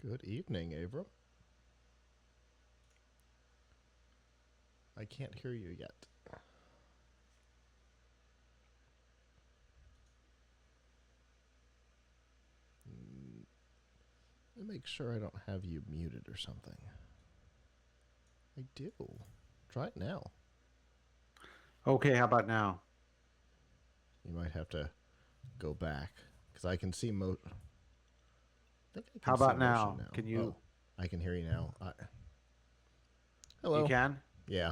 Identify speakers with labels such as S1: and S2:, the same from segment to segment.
S1: Good evening, Abram. I can't hear you yet. Let me make sure I don't have you muted or something. I do. Try it now.
S2: Okay, how about now?
S1: You might have to go back because I can see I think I
S2: How
S1: can see
S2: about
S1: motion
S2: now?
S1: now.
S2: Can
S1: Oh,
S2: you
S1: I can hear you now.
S2: you
S1: Hello.
S2: can?
S1: Yeah.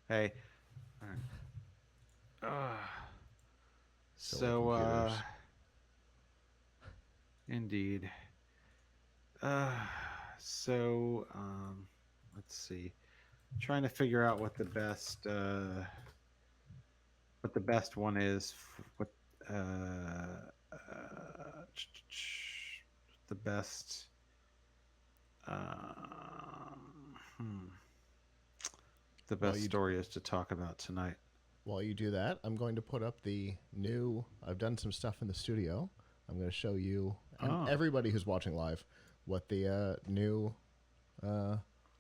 S2: Hey. All right. Uh,
S1: Silly
S2: so
S1: computers.
S2: indeed. Uh so let's see. Trying to figure out what the best one is what the best um hmm, the
S1: While
S2: best
S1: you
S2: story is to talk about tonight.
S1: while you do that, I'm going to put up the new. I've done some stuff in the studio. I'm going to show you and
S2: Oh.
S1: everybody who's watching live what the new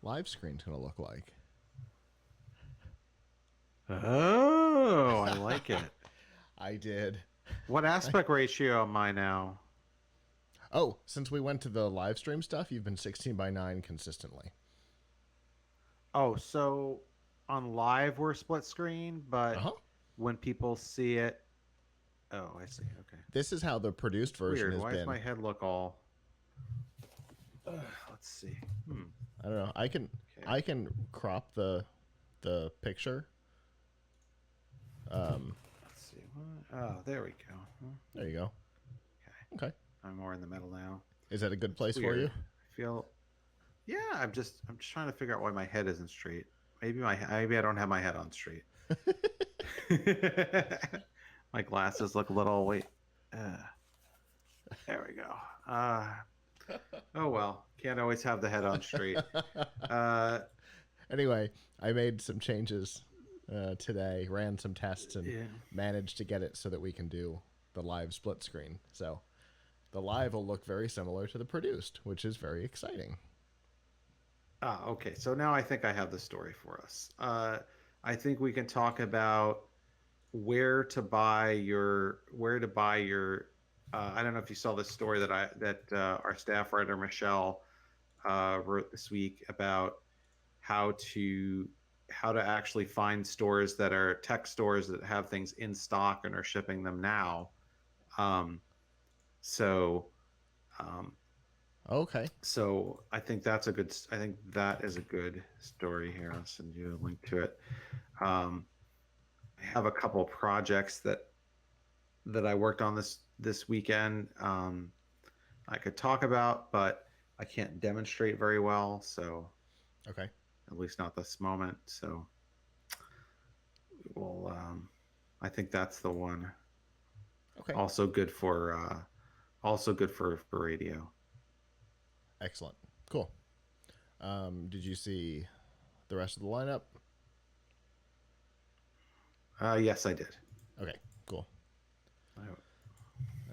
S1: live screen's going to look like.
S2: Oh, I like it.
S1: I did.
S2: What aspect ratio am I now?
S1: Oh, since we went to the live stream stuff, you've been 16 by 9 consistently.
S2: Oh, so on live we're split screen,
S1: Uh
S2: but
S1: huh.
S2: when people see it, oh, I see. Okay.
S1: This is how the produced version
S2: Weird.
S1: has
S2: Why does
S1: been.
S2: my head look all? Let's see.
S1: I don't know.
S2: Okay.
S1: I can crop the picture.
S2: Let's see. What? Oh, there we go.
S1: There you go.
S2: Okay.
S1: Okay.
S2: I'm more in the middle now.
S1: Is that a good
S2: It's
S1: place for you?
S2: weird. I feel. Yeah. I'm just trying to figure out why my head isn't straight. Maybe I don't have my head on straight. My glasses look a little. Wait. Uh, there we go. Oh well, can't always have the head on straight. Uh,
S1: Anyway, I made some changes today, ran some tests, and
S2: yeah.
S1: managed to get it so that we can do the live split screen. So the live will look very similar to the produced, which is very exciting.
S2: Okay. So now I think I have the story for us. I think we can talk about where to buy your. I don't know if you saw this story that our staff writer Michelle wrote this week about how to how to actually find stores that are tech stores that have things in stock and are shipping them now. Um, so um,
S1: Okay.
S2: so I think that's a good. I think that is a good story here. I'll send you a link to it. Um, I have a couple of projects that I worked on this weekend. I could talk about, but I can't demonstrate very well. So
S1: Okay.
S2: at least not this moment. So we will. I think that's the one.
S1: Okay.
S2: Also good for for radio.
S1: Excellent. Cool. Did you see the rest of the lineup?
S2: Yes, I did.
S1: Okay. Cool.
S2: I,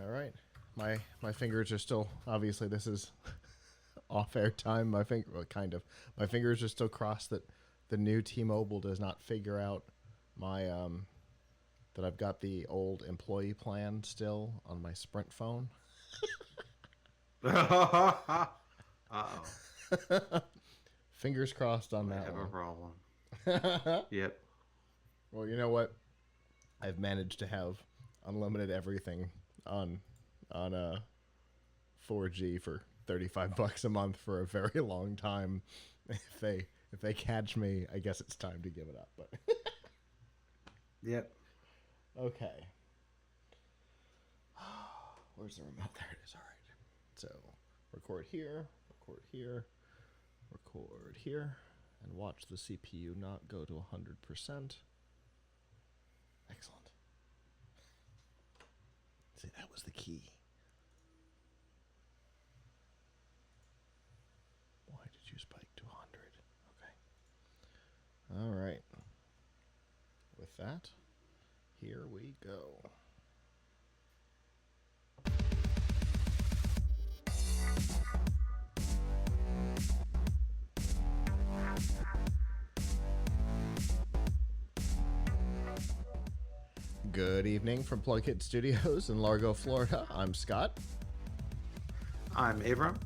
S1: All right. My fingers are still obviously this is off air time. Well, kind of. My fingers are still crossed that the new T-Mobile does not figure out my that I've got the old employee plan still on my Sprint phone.
S2: Uh-oh.
S1: Fingers crossed on
S2: Might
S1: that
S2: have a
S1: one.
S2: problem. Yep.
S1: Well, you know what? I've managed to have unlimited everything on a 4G for $35 a month for a very long time. If they catch me, I guess it's time to give it up. But
S2: Yep.
S1: okay, where's the remote? There it is. All right. So record here, record here, and watch the CPU not go to 100%. Excellent. See, that was the key. Why did you spike to 100? Okay. All right. With that, here we go. Good evening from Plugkit Studios in Largo, Florida. I'm Scott,
S2: I'm Abram.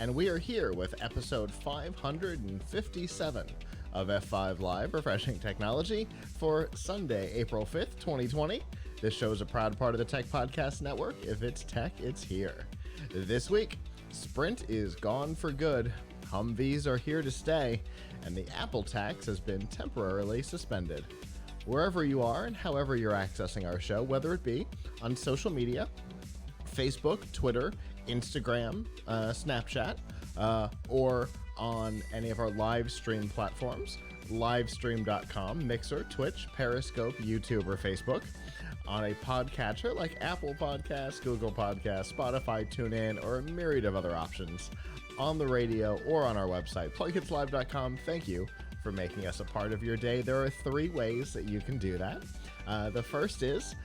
S1: and we are here with episode 557 of F5 Live Refreshing Technology for Sunday, April 5th, 2020. This show is a proud part of the Tech Podcast Network. If it's tech, it's here. This week, Sprint is gone for good. Humvees are here to stay, and the Apple tax has been temporarily suspended. Wherever you are and however you're accessing our show, whether it be on social media, Facebook, Twitter, Instagram, Snapchat, or on any of our live stream platforms, livestream.com, Mixer, Twitch, Periscope, YouTube, or Facebook, on a podcatcher like Apple Podcasts, Google Podcasts, Spotify, TuneIn, or a myriad of other options, on the radio, or on our website, plugkitslive.com. Thank you for making us a part of your day. There are 3 ways that you can do that. The first is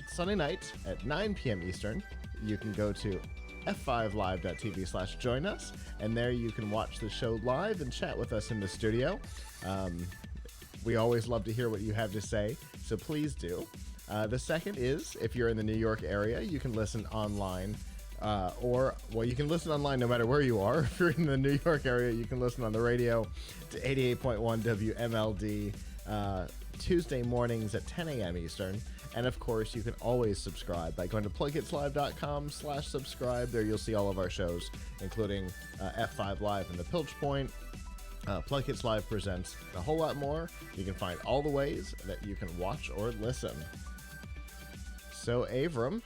S1: Sunday night at 9 p.m. Eastern. You can go to f5live.tv/join us, and there you can watch the show live and chat with us in the studio. We always love to hear what you have to say, so please do. The second is, if you're in the New York area, you can listen online. You can listen online no matter where you are. If you're in the New York area, you can listen on the radio to 88.1 WMLD Tuesday mornings at 10 a.m. Eastern. And of course, you can always subscribe by going to plugkitslive.com/subscribe. There you'll see all of our shows, including F5 Live and the Pilch Point. Plugkits Live presents a whole lot more. You can find all the ways that you can watch or listen. So, Avram,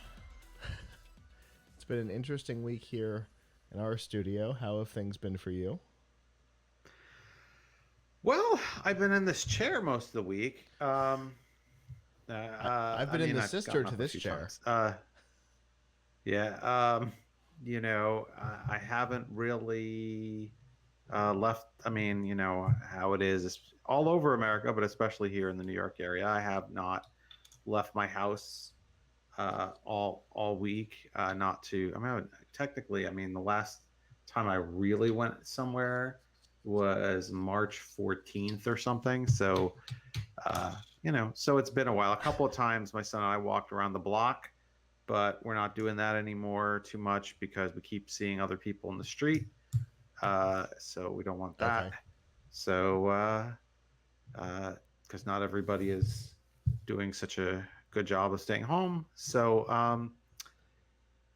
S1: it's been an interesting week here in our studio. How have things been for you?
S2: Well, I've been in this chair most of the week.
S1: I've been in the sister to this chair.
S2: I haven't really left. I mean, you know how it is. It's all over America, but especially here in the New York area. I have not left my house all week. Not to. I mean, technically, I mean, the last time I really went somewhere was March 14th or something. So, so it's been a while. A couple of times my son and I walked around the block, but we're not doing that anymore too much because we keep seeing other people in the street. So we don't want that.
S1: Okay.
S2: So, because not everybody is doing such a good job of staying home. So,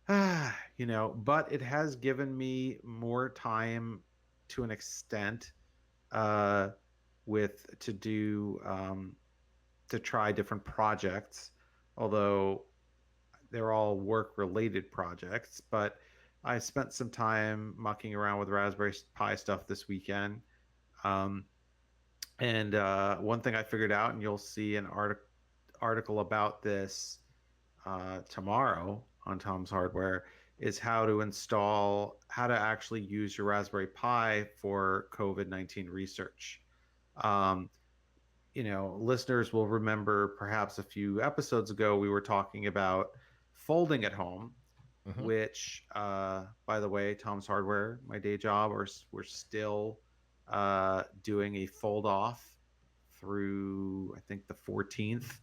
S2: but it has given me more time to an extent to try different projects, although they're all work related projects. But I spent some time mucking around with Raspberry Pi stuff this weekend. And one thing I figured out, and you'll see an article about this tomorrow on Tom's Hardware, is how to actually use your Raspberry Pi for COVID-19 research. Listeners will remember perhaps a few episodes ago, we were talking about folding at home, which, by the way, Tom's Hardware, my day job, we're still doing a fold off through, I think, the 14th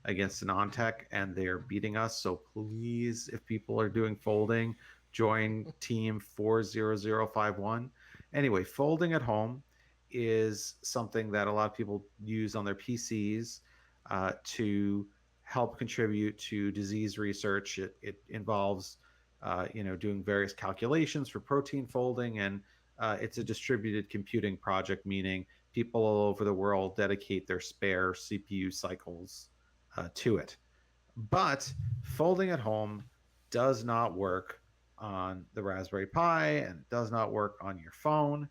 S2: against an on-tech, and they're beating us. So please, if people are doing folding, join team 40051. Anyway, folding at home is something that a lot of people use on their PCs to help contribute to disease research. It involves doing various calculations for protein folding, and it's a distributed computing project, meaning people all over the world dedicate their spare CPU cycles to it. But folding at home does not work on the Raspberry Pi, and it does not work on your phone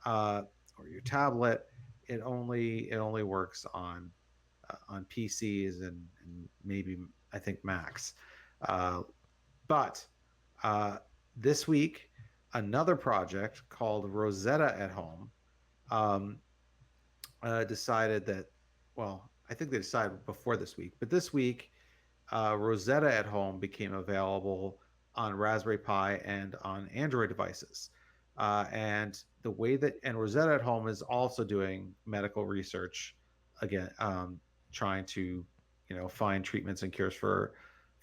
S2: or your tablet. It only works on PCs and maybe, I think, Macs. But this week, another project called Rosetta at Home decided that, well, I think they decided before this week, but this week, Rosetta at Home became available on Raspberry Pi and on Android devices. And Rosetta at Home is also doing medical research, again, trying to, find treatments and cures for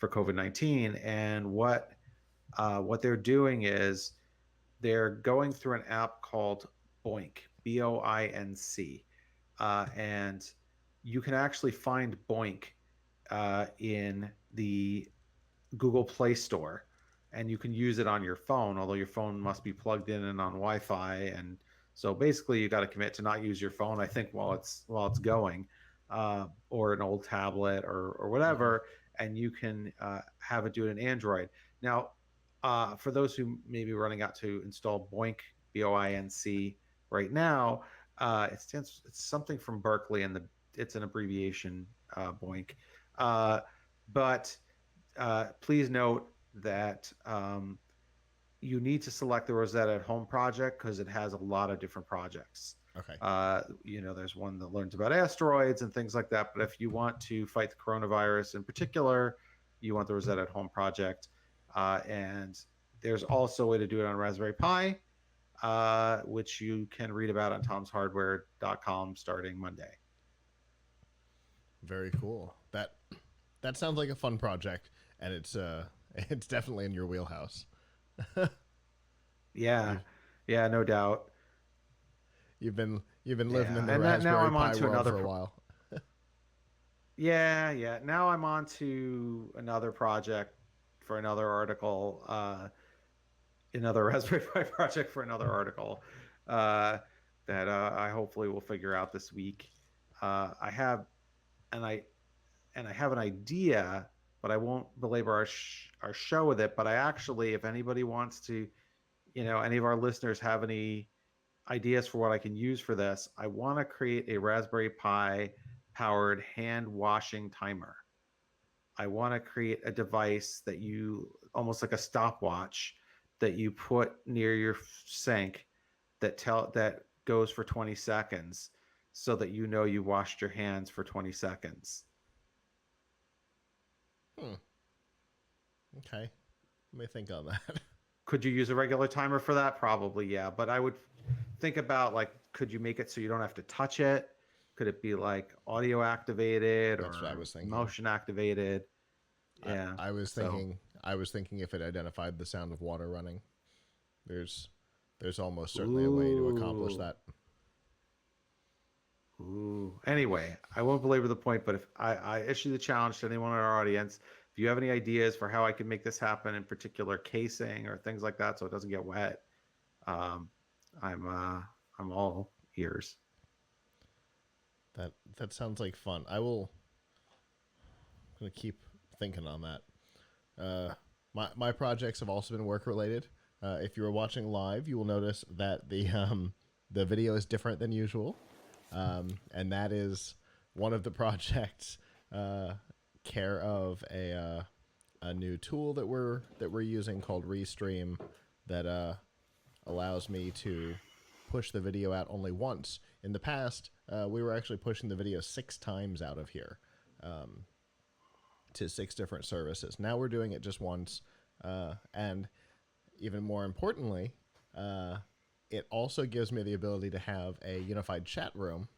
S2: COVID-19. And what they're doing is they're going through an app called Boink, Boinc, and you can actually find Boink in the Google Play Store, and you can use it on your phone, although your phone must be plugged in and on Wi-Fi. And so basically, you got to commit to not use your phone, I think, while it's going, or an old tablet or
S1: Mm-hmm.
S2: whatever, and you can have it do it in Android. Now, for those who may be running out to install Boink, Boinc, right now, it's something from Berkeley, and it's an abbreviation, Boink, but please note that you need to select the Rosetta at Home project because it has a lot of different projects.
S1: Okay.
S2: There's one that learns about asteroids and things like that. But if you want to fight the coronavirus in particular, you want the Rosetta at Home project. And there's also a way to do it on Raspberry Pi, which you can read about on tomshardware.com starting Monday.
S1: Very cool. That sounds like a fun project, and it's definitely in your wheelhouse.
S2: Yeah,
S1: You've
S2: yeah, no doubt.
S1: you've been living
S2: Yeah,
S1: in the
S2: and now
S1: Raspberry
S2: I'm on
S1: Pi
S2: to
S1: world
S2: another.
S1: for a while.
S2: Yeah, yeah. Now I'm on to another project for another article, another Raspberry Pi project for another article uh, that I hopefully will figure out this week. I have and I have an idea, but I won't belabor our show with it. But I actually, if anybody wants to, any of our listeners have any ideas for what I can use for this, I want to create a Raspberry Pi powered hand washing timer. I want to create a device that you almost like a stopwatch that you put near your sink that goes for 20 seconds so that you washed your hands for 20 seconds.
S1: Hmm. Okay. Let me think on that.
S2: Could you use a regular timer for that? Probably, yeah. But I would think about, like, could you make it so you don't have to touch it? Could it be like audio activated
S1: That's what I
S2: or
S1: was thinking.
S2: motion activated? Yeah.
S1: I was
S2: So,
S1: thinking if it identified the sound of water running. There's there's almost certainly a way to accomplish
S2: ooh,
S1: that.
S2: ooh. Anyway, I won't belabor the point, but if I issue the challenge to anyone in our audience, if you have any ideas for how I can make this happen, in particular casing or things like that, so it doesn't get wet, um, I'm I'm all ears.
S1: That sounds like fun. I'm gonna keep thinking on that. My projects have also been work related. If you were watching live, you will notice that the video is different than usual, and that is one of the projects care of a new tool that we're using called Restream that allows me to push the video out only once. In the past, we were actually pushing the video 6 times out of here to 6 different services. Now we're doing it just once, and even more importantly, it also gives me the ability to have a unified chat room.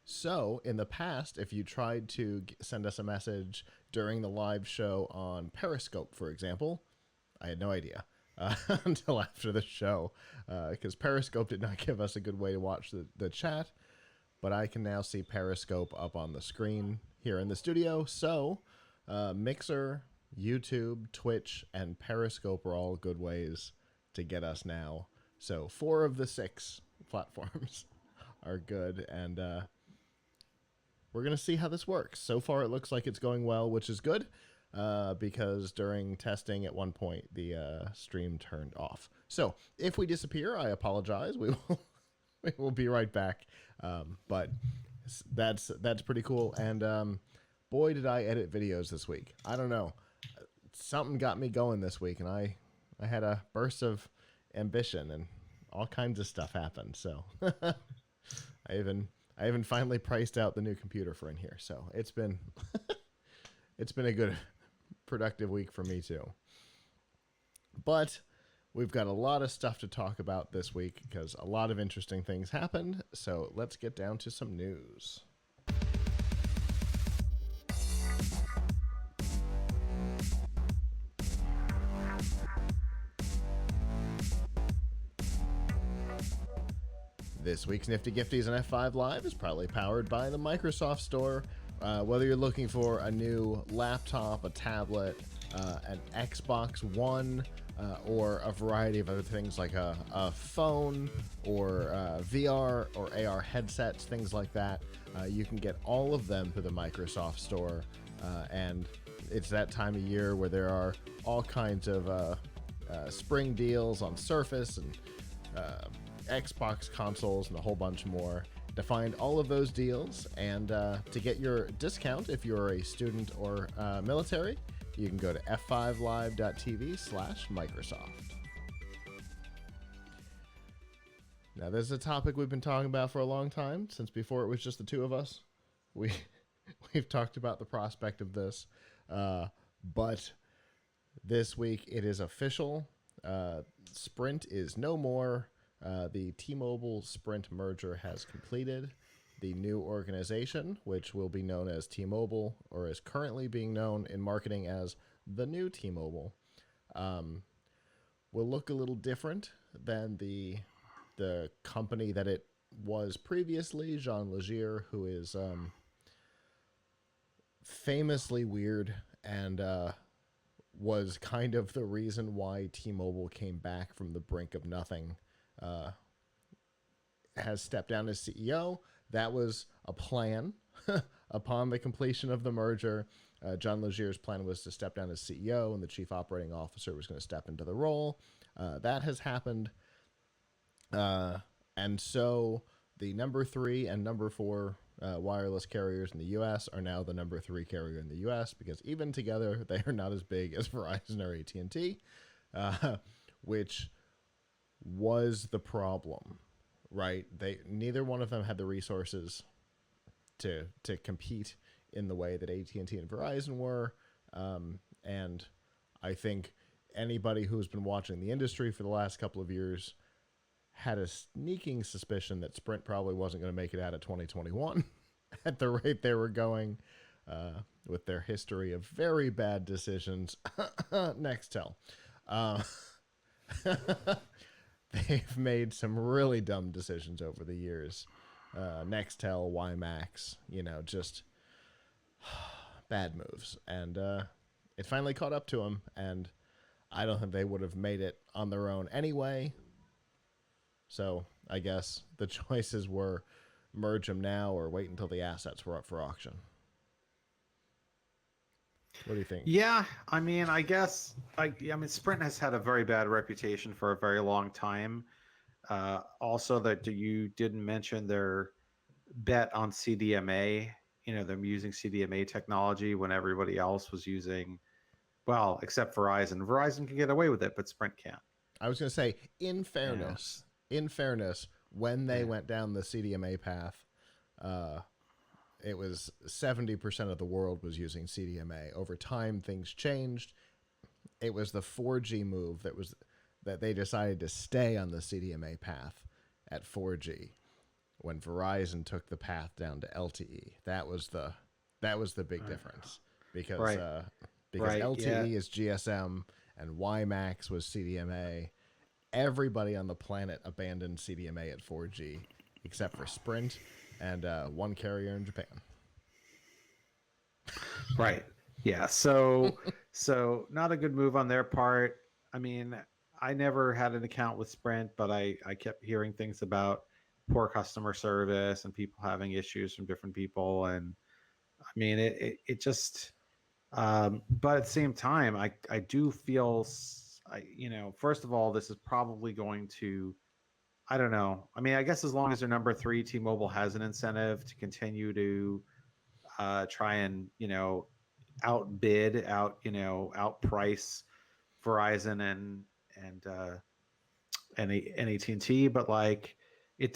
S1: So, in the past, if you tried to send us a message during the live show on Periscope, for example, I had no idea until after the show, because Periscope did not give us a good way to watch the chat. But I can now see Periscope up on the screen here in the studio. So, Mixer, YouTube, Twitch, and Periscope are all good ways to get us now. So 4 of the 6 platforms are good, and we're going to see how this works. So far, it looks like it's going well, which is good, because during testing at one point, the stream turned off. So if we disappear, I apologize. We will we will be right back. But that's pretty cool. And boy, did I edit videos this week. I don't know. Something got me going this week, and I had a burst of ambition, and all kinds of stuff happened. So I even finally priced out the new computer for in here. So it's been it's been a good productive week for me too. But we've got a lot of stuff to talk about this week because a lot of interesting things happened. So let's get down to some news. This week's Nifty Gifties on F5 Live is proudly powered by the Microsoft Store. Whether you're looking for a new laptop, a tablet, an Xbox One, or a variety of other things like a phone or VR or AR headsets, things like that, you can get all of them through the Microsoft Store. And it's that time of year where there are all kinds of spring deals on Surface and Xbox consoles and a whole bunch more. To find all of those deals and to get your discount if you're a student or military, you can go to f5live.tv/Microsoft. Now, this is a topic we've been talking about for a long time, since before it was just the two of us. We've talked about the prospect of this, but this week it is official. Sprint is no more. The T-Mobile Sprint merger has completed. The new organization, which will be known as T-Mobile, or is currently being known in marketing as the new T-Mobile, will look a little different than the company that it was previously. Jean Legier, who is famously weird and was kind of the reason why T-Mobile came back from the brink of nothing, has stepped down as CEO. That was a plan. Upon the completion of the merger, John Legier's plan was to step down as CEO, and the chief operating officer was going to step into the role. That has happened. And so the number 3 and number 4 wireless carriers in the U.S. are now the number 3 carrier in the U.S. because even together, they are not as big as Verizon or AT&T, which was the problem, right? Neither one of them had the resources to compete in the way that AT&T and Verizon were, and I think anybody who's been watching the industry for the last couple of years had a sneaking suspicion that Sprint probably wasn't going to make it out of 2021 at the rate they were going, with their history of very bad decisions. Nextel. They've made some really dumb decisions over the years. Nextel, WiMAX, just bad moves. And it finally caught up to them, and I don't think they would have made it on their own anyway. So I guess the choices were merge them now or wait until the assets were up for auction. What do you think?
S2: Yeah, I mean, I guess Sprint has had a very bad reputation for a very long time. Also, that you didn't mention their bet on CDMA. Them using CDMA technology when everybody else was using, well, except Verizon. Verizon can get away with it, but Sprint can't.
S1: I was going to say, in fairness, when they went down the CDMA path, it was 70% of the world was using CDMA. Over time, things changed. It was the 4G move that they decided to stay on the CDMA path at 4G when Verizon took the path down to LTE. That was the big difference because
S2: Right.
S1: LTE is GSM and WiMAX was CDMA. Everybody on the planet abandoned CDMA at 4G except for Sprint and one carrier in Japan.
S2: Right. Yeah. So not a good move on their part. I mean, I never had an account with Sprint, but I kept hearing things about poor customer service and people having issues from different people. And I mean, it just, but at the same time, I do feel, first of all, this is probably going to, I don't know. I mean, I guess as long as they're number 3, T-Mobile has an incentive to continue to try and outprice Verizon and AT&T. But like, I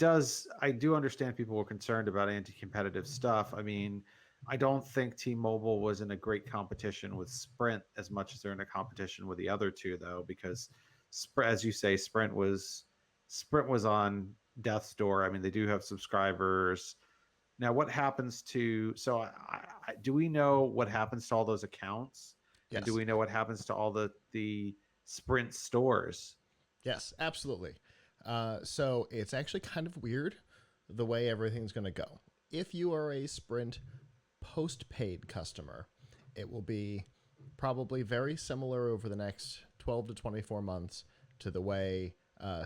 S2: do understand people were concerned about anti-competitive stuff. I mean, I don't think T-Mobile was in a great competition with Sprint as much as they're in a competition with the other two, though, because as you say, Sprint was on death's door. I mean, they do have subscribers. Now, what happens to? So, do we know what happens to all those accounts?
S1: Yes.
S2: And do we know what happens to all the Sprint stores?
S1: Yes, absolutely. So it's actually kind of weird the way everything's going to go. If you are a Sprint postpaid customer, it will be probably very similar over the next 12 to 24 months to the way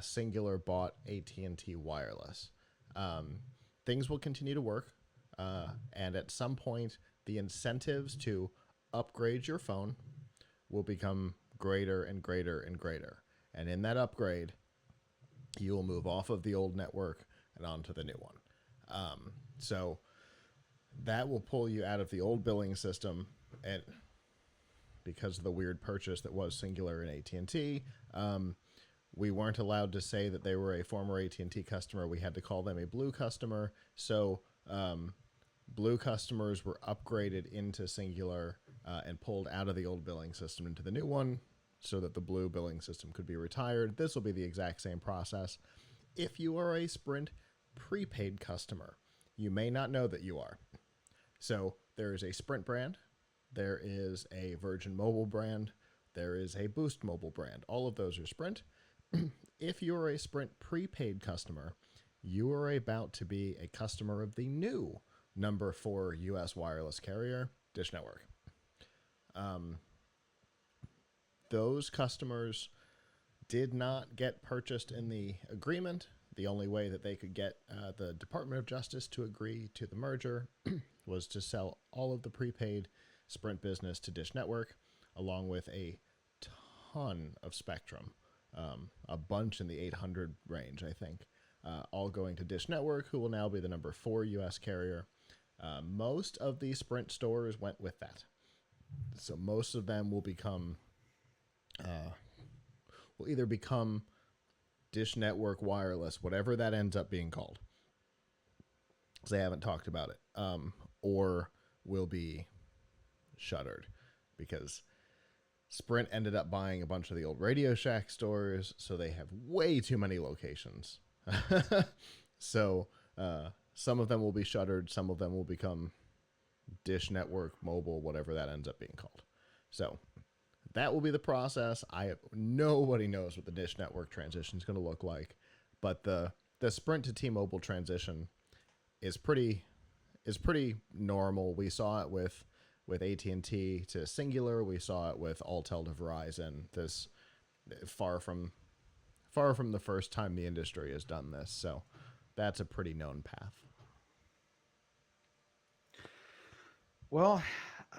S1: Singular bought AT&T Wireless. Um, Things will continue to work, and at some point, the incentives to upgrade your phone will become greater and greater and greater. And in that upgrade, you will move off of the old network and onto the new one. So that will pull you out of the old billing system, and because of the weird purchase that was Singular and AT&T, we weren't allowed to say that they were a former AT&T customer. We had to call them a blue customer. So blue customers were upgraded into Singular and pulled out of the old billing system into the new one so that the blue billing system could be retired. This will be the exact same process. If you are a Sprint prepaid customer, you may not know that you are. So there is a Sprint brand, there is a Virgin Mobile brand, there is a Boost Mobile brand. All of those are Sprint. If you're a Sprint prepaid customer, you are about to be a customer of the new number 4 U.S. wireless carrier, Dish Network. Those customers did not get purchased in the agreement. The only way that they could get the Department of Justice to agree to the merger was to sell all of the prepaid Sprint business to Dish Network, along with a ton of spectrum, a bunch in the 800 range, I think, all going to Dish Network, who will now be the number 4 U.S. carrier. Most of the Sprint stores went with that. So most of them will either become Dish Network Wireless, whatever that ends up being called, because they haven't talked about it, or will be shuttered, because Sprint ended up buying a bunch of the old Radio Shack stores, so they have way too many locations. So some of them will be shuttered, some of them will become Dish Network Mobile, whatever that ends up being called. So that will be the process. Nobody knows what the Dish Network transition is going to look like, but the Sprint to T-Mobile transition is pretty normal. We saw it with AT&T to Singular. We saw it with Alltel to Verizon. This far from the first time the industry has done this. So that's a pretty known path.
S2: Well,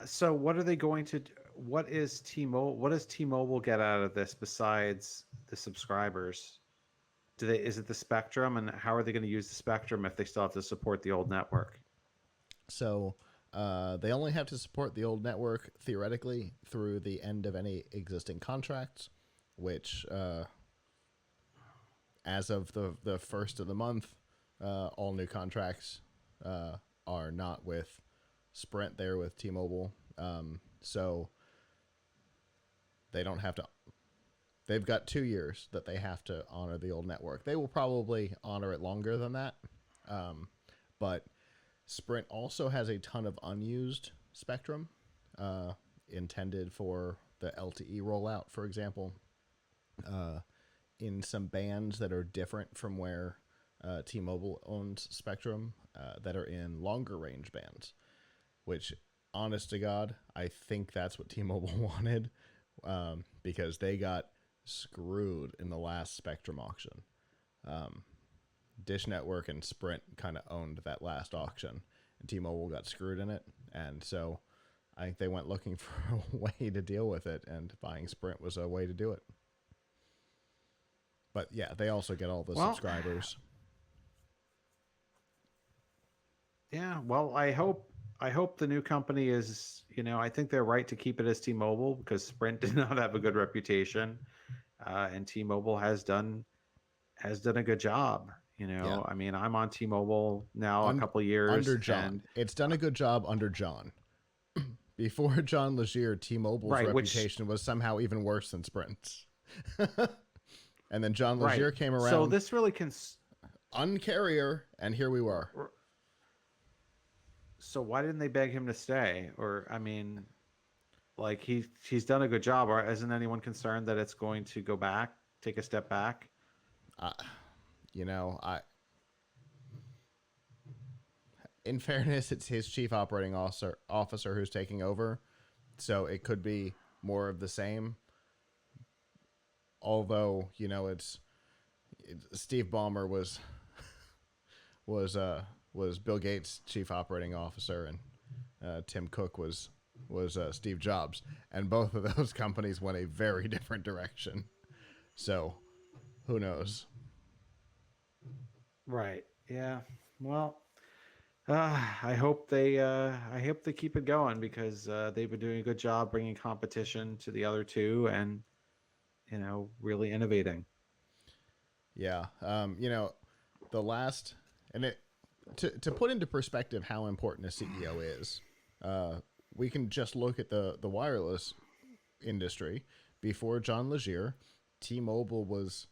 S2: so what are they going to do? What is T-Mobile? What does T-Mobile get out of this besides the subscribers? Is it the spectrum, and how are they going to use the spectrum if they still have to support the old network?
S1: So they only have to support the old network theoretically through the end of any existing contracts, which as of the first of the month, all new contracts are not with Sprint. They're with T-Mobile. So they don't have to. They've got 2 years that they have to honor the old network. They will probably honor it longer than that. But Sprint also has a ton of unused spectrum intended for the LTE rollout, for example, in some bands that are different from where T-Mobile owns spectrum that are in longer range bands, which, honest to God, I think that's what T-Mobile wanted, because they got screwed in the last spectrum auction. Dish Network and Sprint kind of owned that last auction, and T-Mobile got screwed in it. And so I think they went looking for a way to deal with it, and buying Sprint was a way to do it. But yeah, they also get all the subscribers.
S2: Yeah, well, I hope the new company is, I think they're right to keep it as T-Mobile because Sprint did not have a good reputation, and T-Mobile has done a good job.
S1: Yeah.
S2: I mean, I'm on T-Mobile now a
S1: Un-
S2: couple years,
S1: Under John.
S2: and
S1: It's done a good job under John. Before John Legere, T-Mobile's
S2: right,
S1: reputation was somehow even worse than Sprint's. And then John
S2: right.
S1: Legere came around,
S2: So this really
S1: uncarrier, and here we were.
S2: So why didn't they beg him to stay? Or I mean, like he's done a good job. Or isn't anyone concerned that it's going to go back, take a step back?
S1: I in fairness, it's his chief operating officer who's taking over, so it could be more of the same. Although Steve Ballmer was uh was Bill Gates' chief operating officer, and Tim Cook was Steve Jobs, and both of those companies went a very different direction. So who knows?
S2: Right. Yeah. Well, I hope they keep it going because they've been doing a good job bringing competition to the other two and really innovating.
S1: Yeah. The last and it to put into perspective how important a CEO is, uh, we can just look at the wireless industry. Before John Legere, T-Mobile was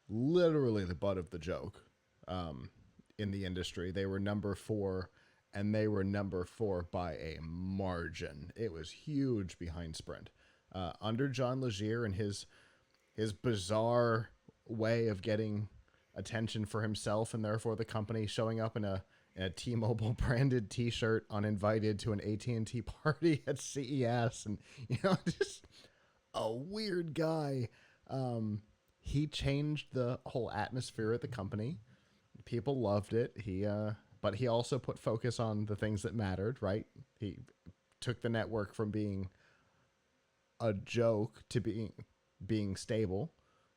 S1: literally the butt of the joke um, in the industry. They were number four, and they were number four by a margin. It was huge behind Sprint. Under John Legere and his bizarre way of getting attention for himself and therefore the company, showing up in a T-Mobile branded T-shirt uninvited to an AT&T party at CES, and just a weird guy. Um, he changed the whole atmosphere at the company. People loved it. But he also put focus on the things that mattered. Right? He took the network from being a joke to being stable.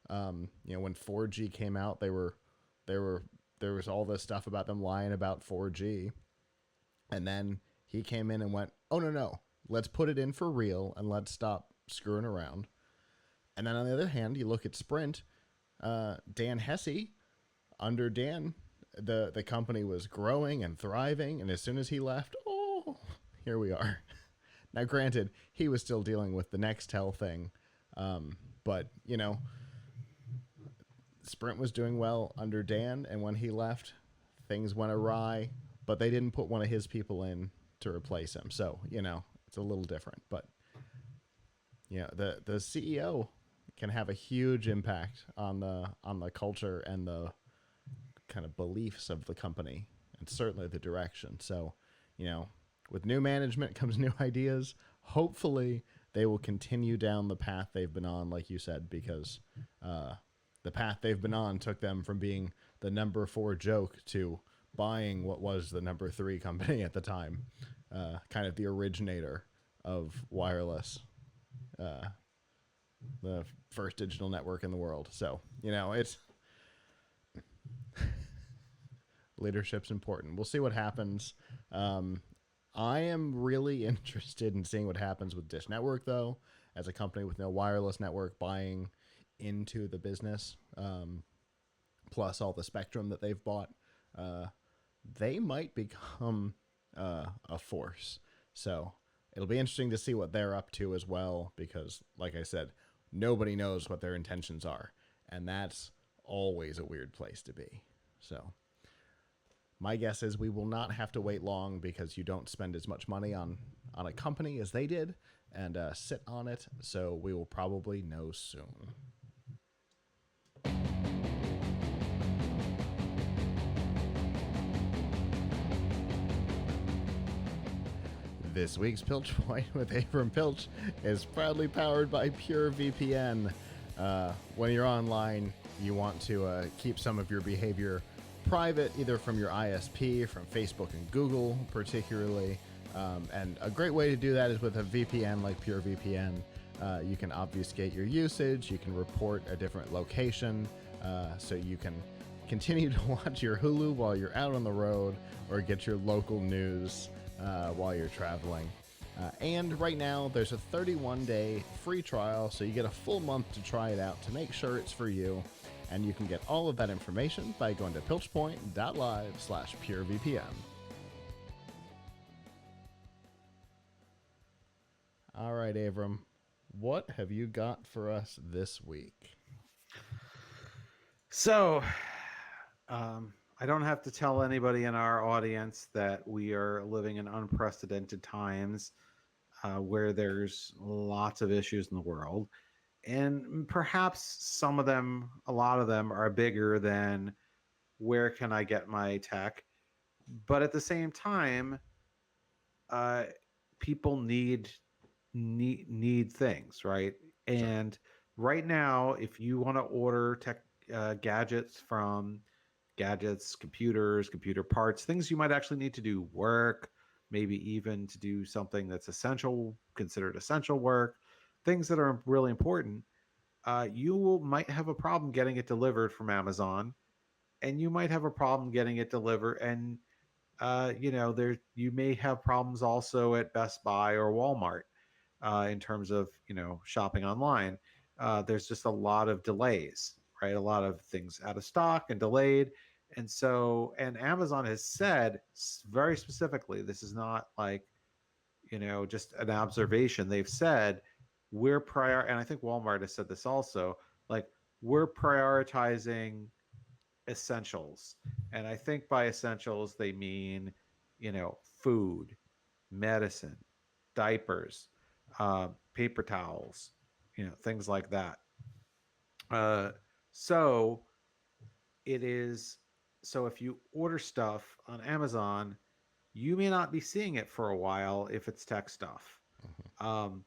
S1: When 4G came out, they were there was all this stuff about them lying about 4G, and then he came in and went, "Oh no, let's put it in for real and let's stop screwing around." And then on the other hand, you look at Sprint, Dan Hesse. Under Dan, the company was growing and thriving, and as soon as he left, oh, here we are. Now, granted, he was still dealing with the Nextel thing, but Sprint was doing well under Dan, and when he left, things went awry. But they didn't put one of his people in to replace him, so it's a little different. But the CEO can have a huge impact on the culture and the kind of beliefs of the company, and certainly the direction. So, with new management comes new ideas. Hopefully, they will continue down the path they've been on, like you said, because the path they've been on took them from being the number four joke to buying what was the number three company at the time, kind of the originator of wireless, uh, the first digital network in the world. So, it's leadership's important. We'll see what happens. I am really interested in seeing what happens with Dish Network, though, as a company with no wireless network buying into the business, plus all the spectrum that they've bought. Uh, they might become a force. So it'll be interesting to see what they're up to as well, because, like I said, nobody knows what their intentions are. And that's always a weird place to be. So my guess is we will not have to wait long, because you don't spend as much money on a company as they did and sit on it. So we will probably know soon. This week's Pilch Point with Abram Pilch is proudly powered by PureVPN. When you're online, you want to keep some of your behavior private, either from your ISP, from Facebook and Google particularly. And a great way to do that is with a VPN like PureVPN. You can obfuscate your usage, you can report a different location, so you can continue to watch your Hulu while you're out on the road, or get your local news while you're traveling. And right now, there's a 31-day free trial, so you get a full month to try it out to make sure it's for you. And you can get all of that information by going to pilchpoint.live/purevpn. All right, Abram, what have you got for us this week?
S2: So, I don't have to tell anybody in our audience that we are living in unprecedented times, where there's lots of issues in the world. And perhaps some of them, a lot of them, are bigger than where can I get my tech? But at the same time, uh, people need things, right?
S1: Sure.
S2: And right now, if you want to order tech gadgets from gadgets, computers, computer parts, things you might actually need to do work, maybe even to do something that's essential, considered essential work, things that are really important, might have a problem getting it delivered from Amazon, and you might have a problem getting it delivered. And there you may have problems also at Best Buy or Walmart in terms of shopping online. There's just a lot of delays, right? A lot of things out of stock and delayed. And Amazon has said very specifically, this is not like just an observation. They've said and I think Walmart has said this also, like we're prioritizing essentials. And I think by essentials they mean, food, medicine, diapers, paper towels, things like that. Uh, so it is. So if you order stuff on Amazon, you may not be seeing it for a while if it's tech stuff.
S1: Hmm.
S2: Um,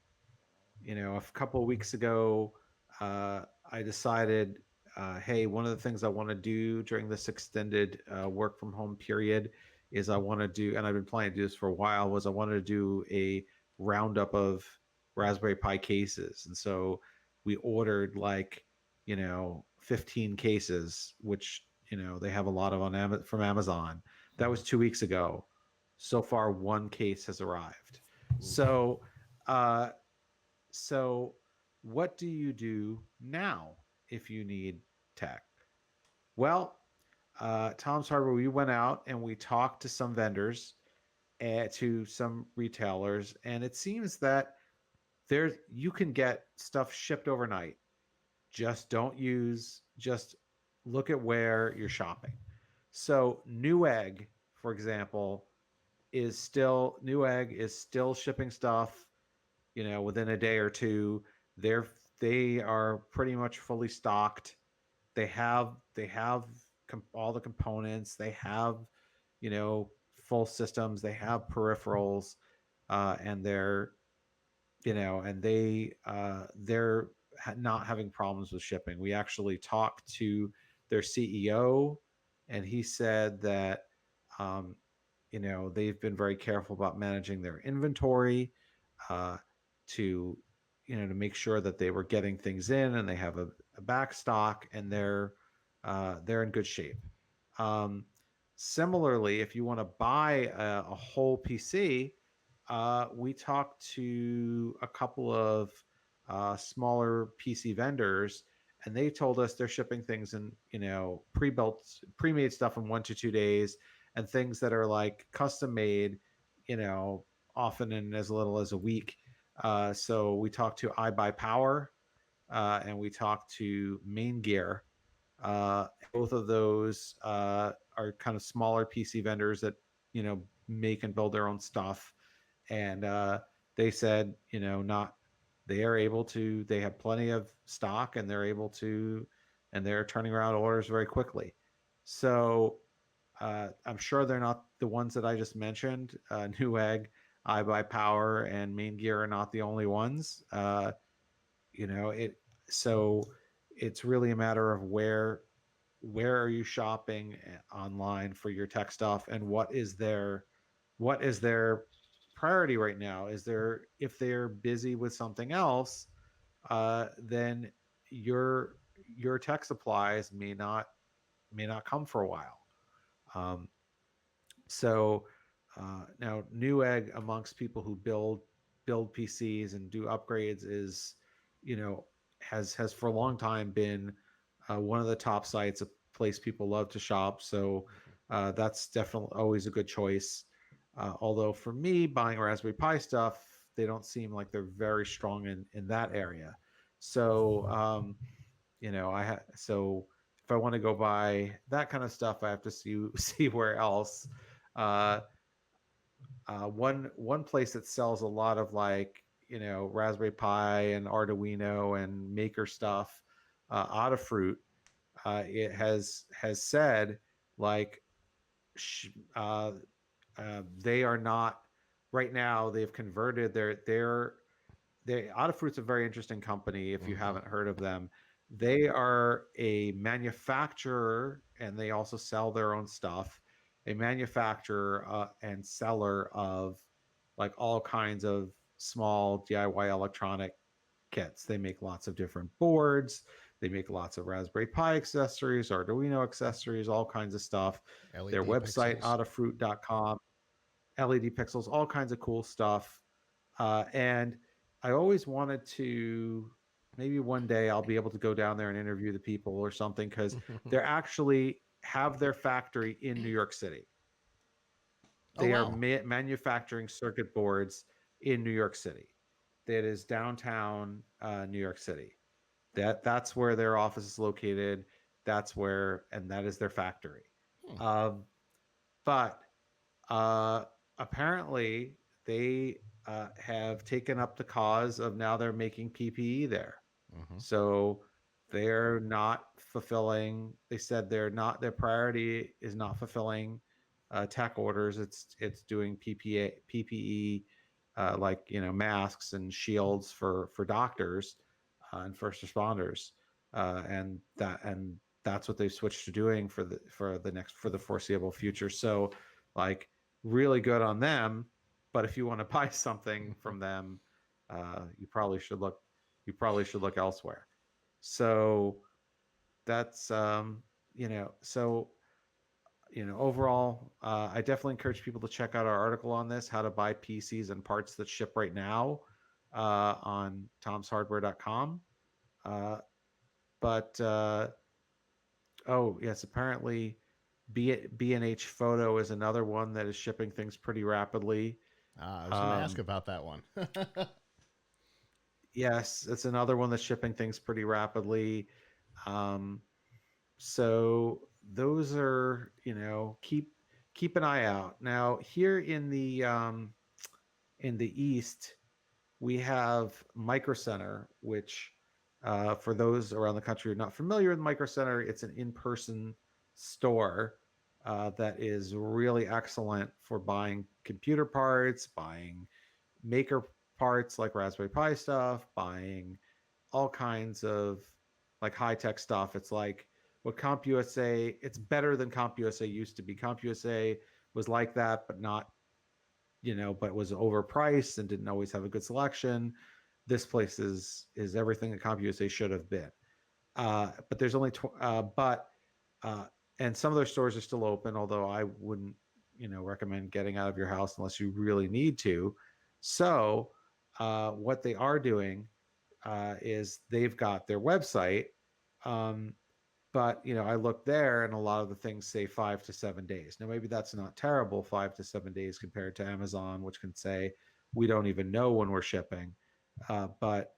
S2: a couple of weeks ago, uh, I decided, hey, one of the things I want to do during this extended work from home period is I want to do, and I've been planning to do this for a while, was I wanted to do a roundup of Raspberry Pi cases. And so we ordered 15 cases, which, they have a lot of from Amazon. That
S1: Hmm.
S2: was 2 weeks ago. So far, one case has arrived.
S1: Oof.
S2: Uh, so, what do you do now if you need tech? Well, Tom's Hardware, we went out and we talked to some vendors, to some retailers, and it seems that you can get stuff shipped overnight. Just look at where you're shopping. So, Newegg, for example, Newegg is still shipping stuff within a day or two. They're they are pretty much fully stocked. They have all the components. They have full systems. They have peripherals, and they're not having problems with shipping. We actually talked to their CEO, and he said that um, they've been very careful about managing their inventory, uh, to to make sure that they were getting things in and they have a back stock, and they're in good shape. Um, Similarly, if you want to buy a whole PC, we talked to a couple of smaller PC vendors, and they told us they're shipping things in pre-built, pre-made stuff in 1 to 2 days, and things that are like custom made, you know, often in as little as a week. So we talked to iBuyPower, and we talked to Main Gear. Both of those are kind of smaller PC vendors that make and build their own stuff, and they said not they are able to. They have plenty of stock, and they're able to, and they're turning around orders very quickly. So I'm sure they're not the ones that I just mentioned. Newegg, iBuyPower, and Main Gear are not the only ones. It so it's really a matter of where are you shopping online for your tech stuff, and what is their priority right now. Is there If they're busy with something else, then your tech supplies may not come for a while. Um, so now Newegg, amongst people who build PCs and do upgrades, is you know has for a long time been one of the top sites, a place people love to shop. So that's definitely always a good choice. Although for me, buying Raspberry Pi stuff, they don't seem like they're very strong in that area. So so if I want to go buy that kind of stuff, I have to see where else. Uh, one place that sells a lot of Raspberry Pi and Arduino and Maker stuff, Adafruit, it has said like sh- uh, they are not right now. They've converted their Adafruit's a very interesting company. If you
S1: Mm-hmm.
S2: haven't heard of them, they are a manufacturer and they also sell their own stuff. A manufacturer and seller of like all kinds of small DIY electronic kits. They make lots of different boards. They make lots of Raspberry Pi accessories, Arduino accessories, all kinds of stuff. Their
S1: LED
S2: website,
S1: pixels.
S2: adafruit.com, LED pixels, all kinds of cool stuff. And I always wanted to, maybe one day I'll be able to go down there and interview the people or something, because they're actually have their factory in New York City.
S1: Oh
S2: They are
S1: wow.
S2: manufacturing circuit boards in New York City. That is downtown New York City. That's where their office is located. That's where, and that is their factory.
S1: Hmm.
S2: Um, but uh, apparently, they have taken up the cause of now they're making PPE there.
S1: Mm-hmm.
S2: So they're not fulfilling. They said they're not. Their priority is not fulfilling tech orders. It's doing PPE, like masks and shields for doctors and first responders, and that's what they've switched to doing for the foreseeable future. So like really good on them. But if you want to buy something from them, you probably should look elsewhere. So that's so overall, I definitely encourage people to check out our article on this, how to buy PCs and parts that ship right now, on tomshardware.com. Uh, but oh yes, apparently B&H Photo is another one that is shipping things pretty rapidly.
S1: I was going to ask
S2: Um,
S1: about that one.
S2: yes, it's another one that's shipping things pretty rapidly. Um, so those are, keep an eye out. Now here in the East, we have Micro Center, which for those around the country who are not familiar with Micro Center, it's an in-person store that is really excellent for buying computer parts, buying maker parts like Raspberry Pi stuff, buying all kinds of like high tech stuff. It's like what CompUSA, it's better than CompUSA used to be. CompUSA was like that, but not, but was overpriced and didn't always have a good selection. This place is everything that CompUSA should have been. But there's only, uh, and some of their stores are still open, although I wouldn't, recommend getting out of your house unless you really need to. So, what they are doing is they've got their website, um, but I look there and a lot of the things say 5 to 7 days. Now maybe that's not terrible, 5 to 7 days compared to Amazon, which can say we don't even know when we're shipping. But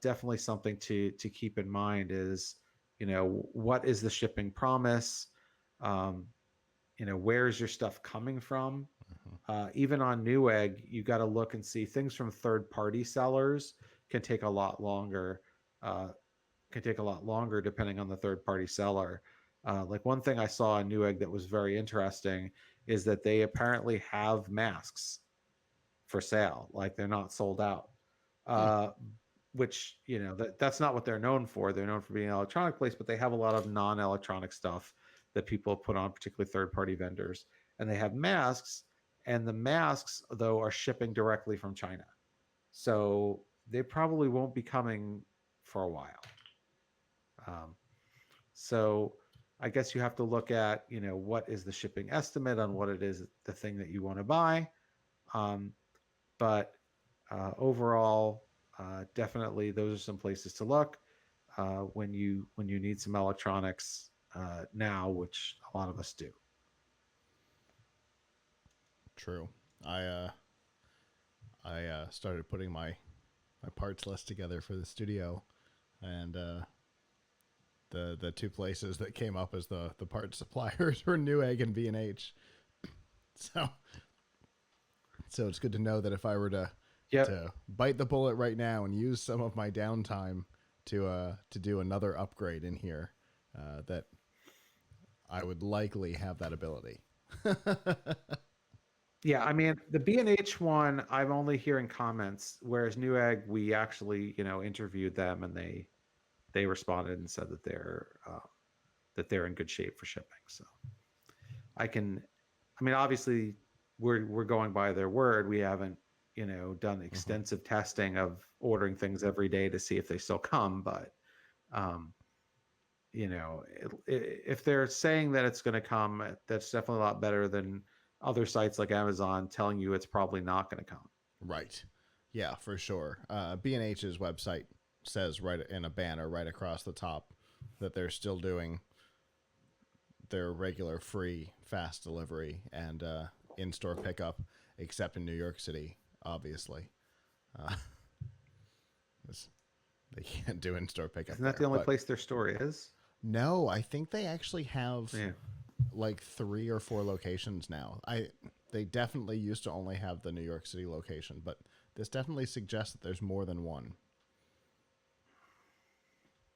S2: definitely something to keep in mind is what is the shipping promise? Um, where's your stuff coming from?
S1: Mm-hmm.
S2: Even on Newegg, you got to look and see things from third party sellers can take a lot longer. Uh, can take a lot longer depending on the third party seller. Like one thing I saw on Newegg that was very interesting is that they apparently have masks for sale, like they're not sold out.
S1: Hmm.
S2: Uh, which that's not what they're known for. They're known for being an electronic place, but they have a lot of non-electronic stuff that people put on, particularly third-party vendors, and they have masks. And the masks, though, are shipping directly from China, so they probably won't be coming for a while. Um, so I guess you have to look at, what is the shipping estimate on what it is, the thing that you want to buy. Um, but overall, definitely those are some places to look when you need some electronics now, which a lot of us do.
S1: True. I uh I started putting my parts list together for the studio, and the two places that came up as the part suppliers were Newegg and B&H. So it's good to know that if I were
S2: Yep.
S1: to bite the bullet right now and use some of my downtime to do another upgrade in here, that I would likely have that ability.
S2: Yeah, I mean the B&H one, I'm only hearing comments, whereas Newegg, we actually, interviewed them and they responded and said that they're in good shape for shipping. So I can, I mean, obviously we're going by their word. We haven't, done
S1: Hmm.
S2: extensive testing of ordering things every day to see if they still come, but um, if they're saying that it's going to come, that's definitely a lot better than other sites like Amazon telling you it's probably not going to come.
S1: Right. Yeah, for sure. B&H's website says right in a banner right across the top that they're still doing their regular free fast delivery and in-store pickup, except in New York City, obviously. Uh, they can't do in-store pickup
S2: Isn't that
S1: there.
S2: the only
S1: But
S2: place their store is?
S1: no, I think they actually have
S2: Yeah.
S1: like 3 or 4 locations now. They definitely used to only have the New York City location, but this definitely suggests that there's more than one.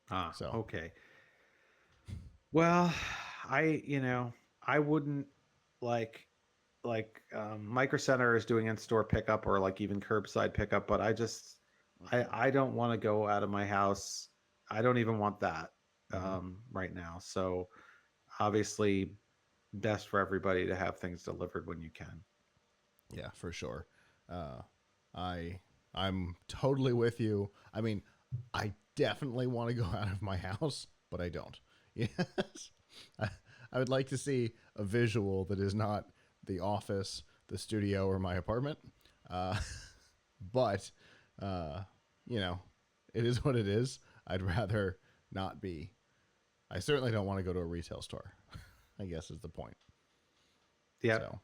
S2: Ah,
S1: So,
S2: okay. Well, I wouldn't like Micro Center is doing in-store pickup or like even curbside pickup, but I don't want to go out of my house. I don't even want that
S1: mhm.
S2: right now. So obviously best for everybody to have things delivered when you can.
S1: Yeah, for sure. Uh, I I'm totally with you. I mean, I definitely want to go out of my house, but I don't. Yes, I, I would like to see a visual that is not the office, the studio, or my apartment. Uh, but uh, you know, it is what it is. I'd rather not be. I certainly don't want to go to a retail store. I guess is the point.
S2: Yep.
S1: So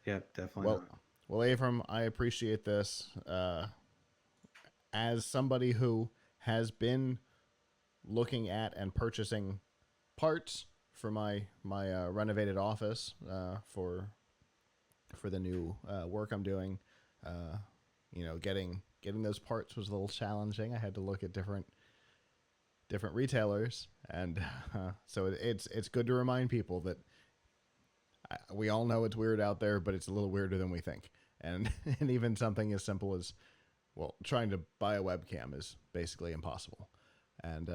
S2: Yep, definitely
S1: well,
S2: not.
S1: well, Avram, I appreciate this. As somebody who has been looking at and purchasing parts for my renovated office for the new work I'm doing, uh, getting those parts was a little challenging. I had to look at different retailers, and so it's good to remind people that we all know it's weird out there, but it's a little weirder than we think. And and even something as simple as trying to buy a webcam is basically impossible, and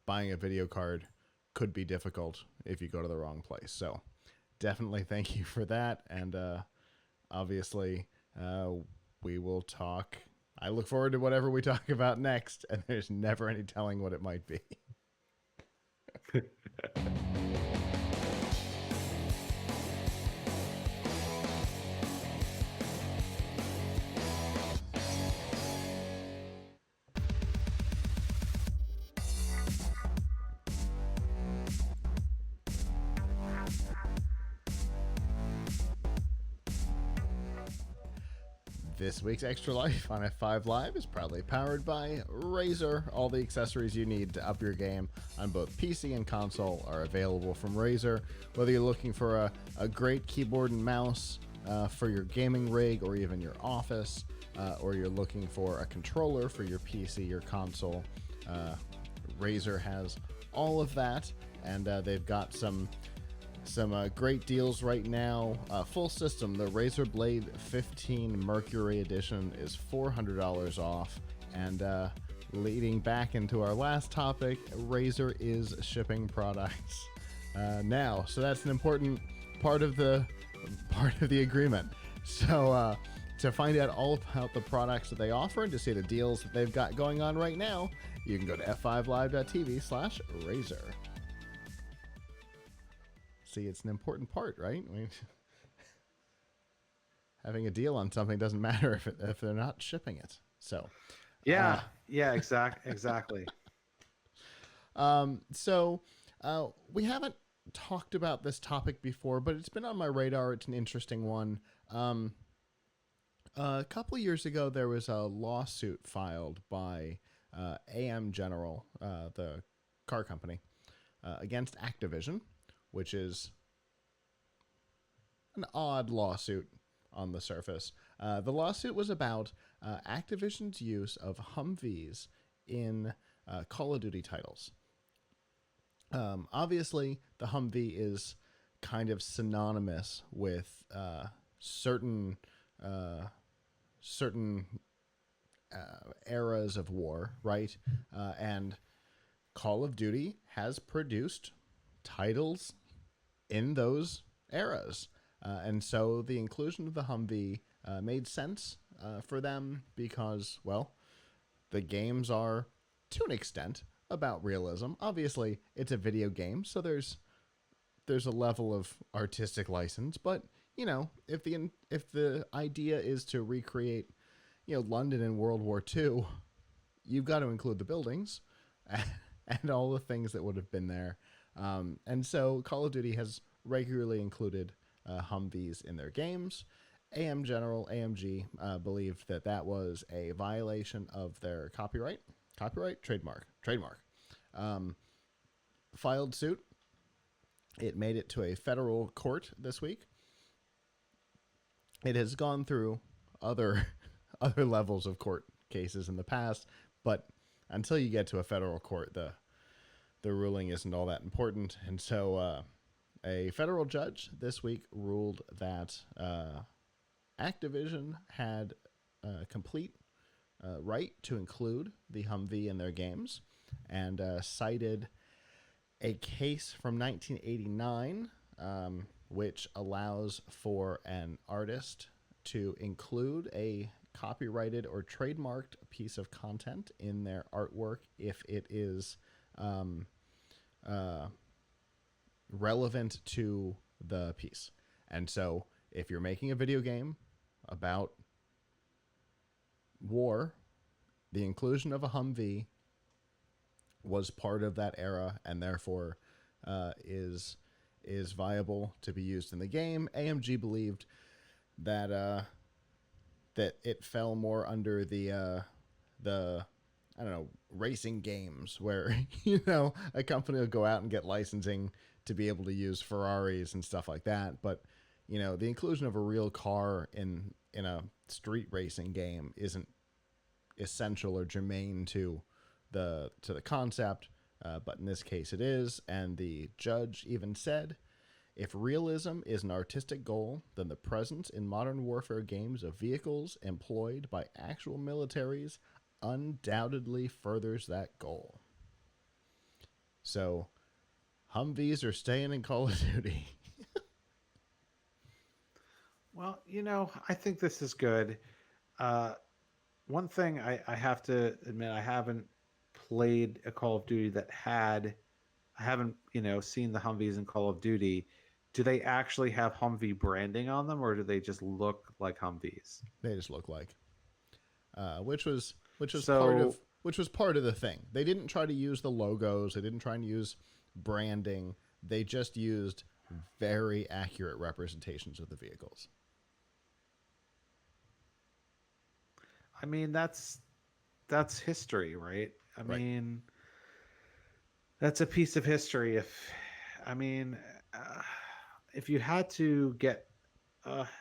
S1: buying a video card could be difficult if you go to the wrong place. So definitely thank you for that, and obviously uh, we will talk. I look forward to whatever we talk about next, and there's never any telling what it might be. This week's Extra Life on F5 Live is proudly powered by Razer. All the accessories you need to up your game on both PC and console are available from Razer. Whether you're looking for a great keyboard and mouse for your gaming rig or even your office, or you're looking for a controller for your PC or console, Razer has all of that, and they've got some great deals right now. Full system, the Razer Blade 15 Mercury Edition is $400 off. And leading back into our last topic, Razer is shipping products now. So that's an important part of the agreement. So to find out all about the products that they offer and to see the deals that they've got going on right now, you can go to f5live.tv/Razer. See, it's an important part, right? I mean, having a deal on something doesn't matter if they're not shipping it. So,
S2: Yeah, yeah, exactly.
S1: so we haven't talked about this topic before, but it's been on my radar. It's an interesting one. A couple of years ago, there was a lawsuit filed by AM General, the car company, against Activision, which is an odd lawsuit on the surface. The lawsuit was about Activision's use of Humvees in Call of Duty titles. Obviously, the Humvee is kind of synonymous with certain uh, certain eras of war, right? And Call of Duty has produced titles in those eras. And so the inclusion of the Humvee made sense for them because, well, the games are, to an extent, about realism. Obviously, it's a video game, so there's a level of artistic license, but if the idea is to recreate, London in World War II, you've got to include the buildings and all the things that would have been there. And so Call of Duty has regularly included Humvees in their games. AMG believed that that was a violation of their trademark. Um, Filed suit. It made it to a federal court this week. It has gone through other other levels of court cases in the past, but until you get to a federal court, the ruling isn't all that important. And so, a federal judge this week ruled that Activision had a complete right to include the Humvee in their games, and cited a case from 1989, which allows for an artist to include a copyrighted or trademarked piece of content in their artwork if it is um, uh, relevant to the piece. And so, if you're making a video game about war, the inclusion of a Humvee was part of that era and therefore is viable to be used in the game. AMG believed that that it fell more under the I don't know, racing games where a company will go out and get licensing to be able to use Ferraris and stuff like that. But the inclusion of a real car in a street racing game isn't essential or germane to the concept. But in this case, it is. And the judge even said, if realism is an artistic goal, then the presence in modern warfare games of vehicles employed by actual militaries undoubtedly furthers that goal. So, Humvees are staying in Call of Duty.
S2: Well, I think this is good. Uh, One thing I have to admit, I haven't played a Call of Duty that had, I haven't, seen the Humvees in Call of Duty. Do they actually have Humvee branding on them, or do they just look like Humvees?
S1: They just look like, which was part of
S2: So,
S1: the thing. They didn't try to use the logos. They didn't try to use branding. They just used very accurate representations of the vehicles.
S2: I mean, that's history, right? I
S1: Right.
S2: mean, that's a piece of history. I mean, uh, if you had to get,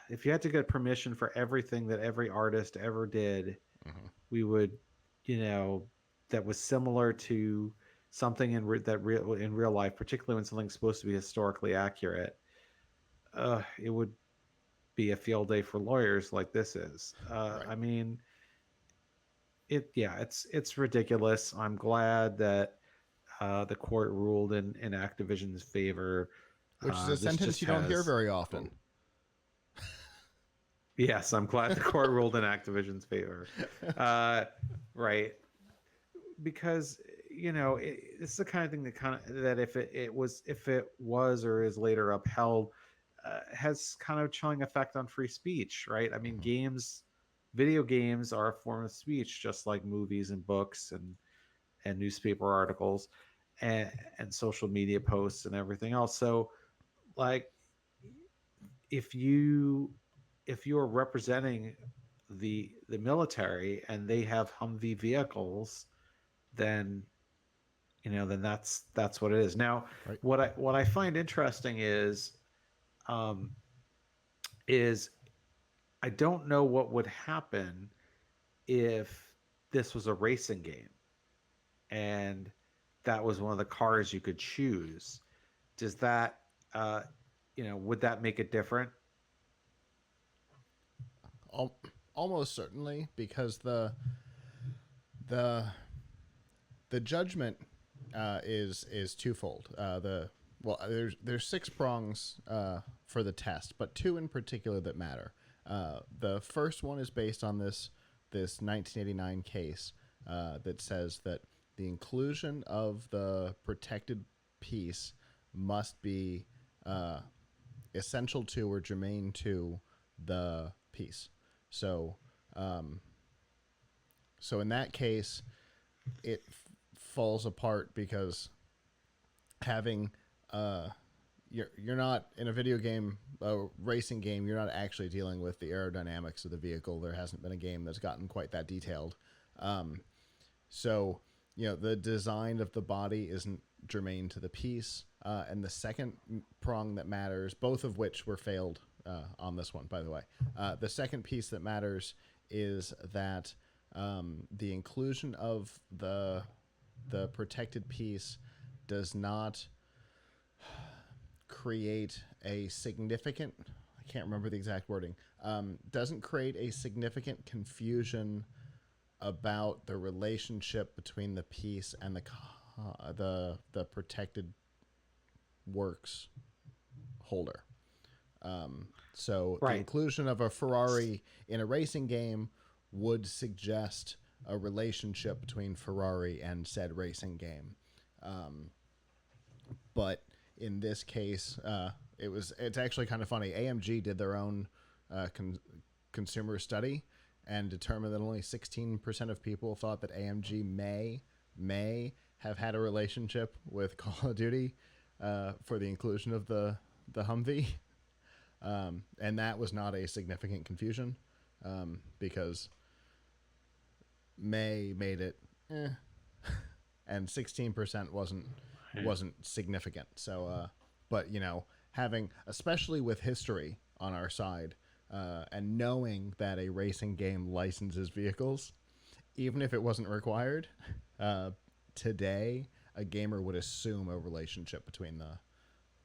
S2: if you had to get permission for everything that every artist ever did,
S1: Mm-hmm.
S2: we would, you know, that was similar to something in real life, particularly when something's supposed to be historically accurate. It would be a field day for lawyers like this is.
S1: Right.
S2: I mean, it's ridiculous. I'm glad that the court ruled in Activision's favor.
S1: Which is a
S2: This
S1: sentence
S2: just
S1: you don't hear
S2: has,
S1: very often.
S2: yes, I'm glad the court ruled in Activision's favor. Uh, right, because it's the kind of thing that if it was or is later upheld, has kind of chilling effect on free speech, right? I mean,
S1: Mm-hmm.
S2: video games are a form of speech, just like movies and books and newspaper articles and social media posts and everything else. So, like, if you if you're representing the military and they have Humvee vehicles, then then that's what it is. Now,
S1: Right.
S2: what I find interesting um, is I don't know what would happen if this was a racing game and that was one of the cars you could choose. Does that, uh, would that make it different?
S1: Al- Almost certainly, because the the judgment is twofold. There's six prongs for the test, but two in particular that matter. The first one is based on this 1989 case that says that the inclusion of the protected piece must be essential to or germane to the piece. So, so in that case, it falls apart because having you're not in a video game, a racing game, you're not actually dealing with the aerodynamics of the vehicle. There hasn't been a game that's gotten quite that detailed. So the design of the body isn't germane to the piece. And the second prong that matters, both of which were failed on this one, by the way. The second piece that matters is that the inclusion of the protected piece does not create a significant, I can't remember the exact wording, doesn't create a significant confusion about the relationship between the piece and the protected works holder. So the
S2: Right.
S1: inclusion of a Ferrari in a racing game would suggest a relationship between Ferrari and said racing game. But in this case, it's actually kind of funny. AMG did their own consumer study and determined that only 16% of people thought that AMG may have had a relationship with Call of Duty for the inclusion of the Humvee. And that was not a significant confusion because May made it and 16% wasn't significant. So but having, especially with history on our side, and knowing that a racing game licenses vehicles, even if it wasn't required, today a gamer would assume a relationship between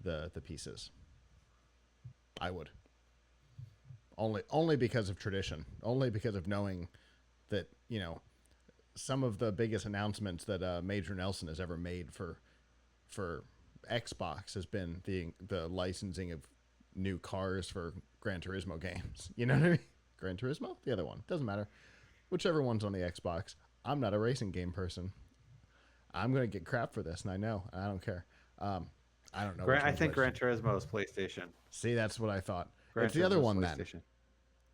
S1: the pieces. I would. Only because of tradition, only because of knowing that some of the biggest announcements that Major Nelson has ever made for Xbox has been the licensing of new cars for Gran Turismo games. You know what I mean? Gran Turismo, the other one, doesn't matter, whichever one's on the Xbox. I'm not a racing game person. I'm gonna get crap for this, and I know. I don't care. I don't know.
S2: I think Gran Turismo is PlayStation.
S1: See, that's what I thought.
S2: Gran
S1: It's the other
S2: Turismo is
S1: one then.
S2: PlayStation.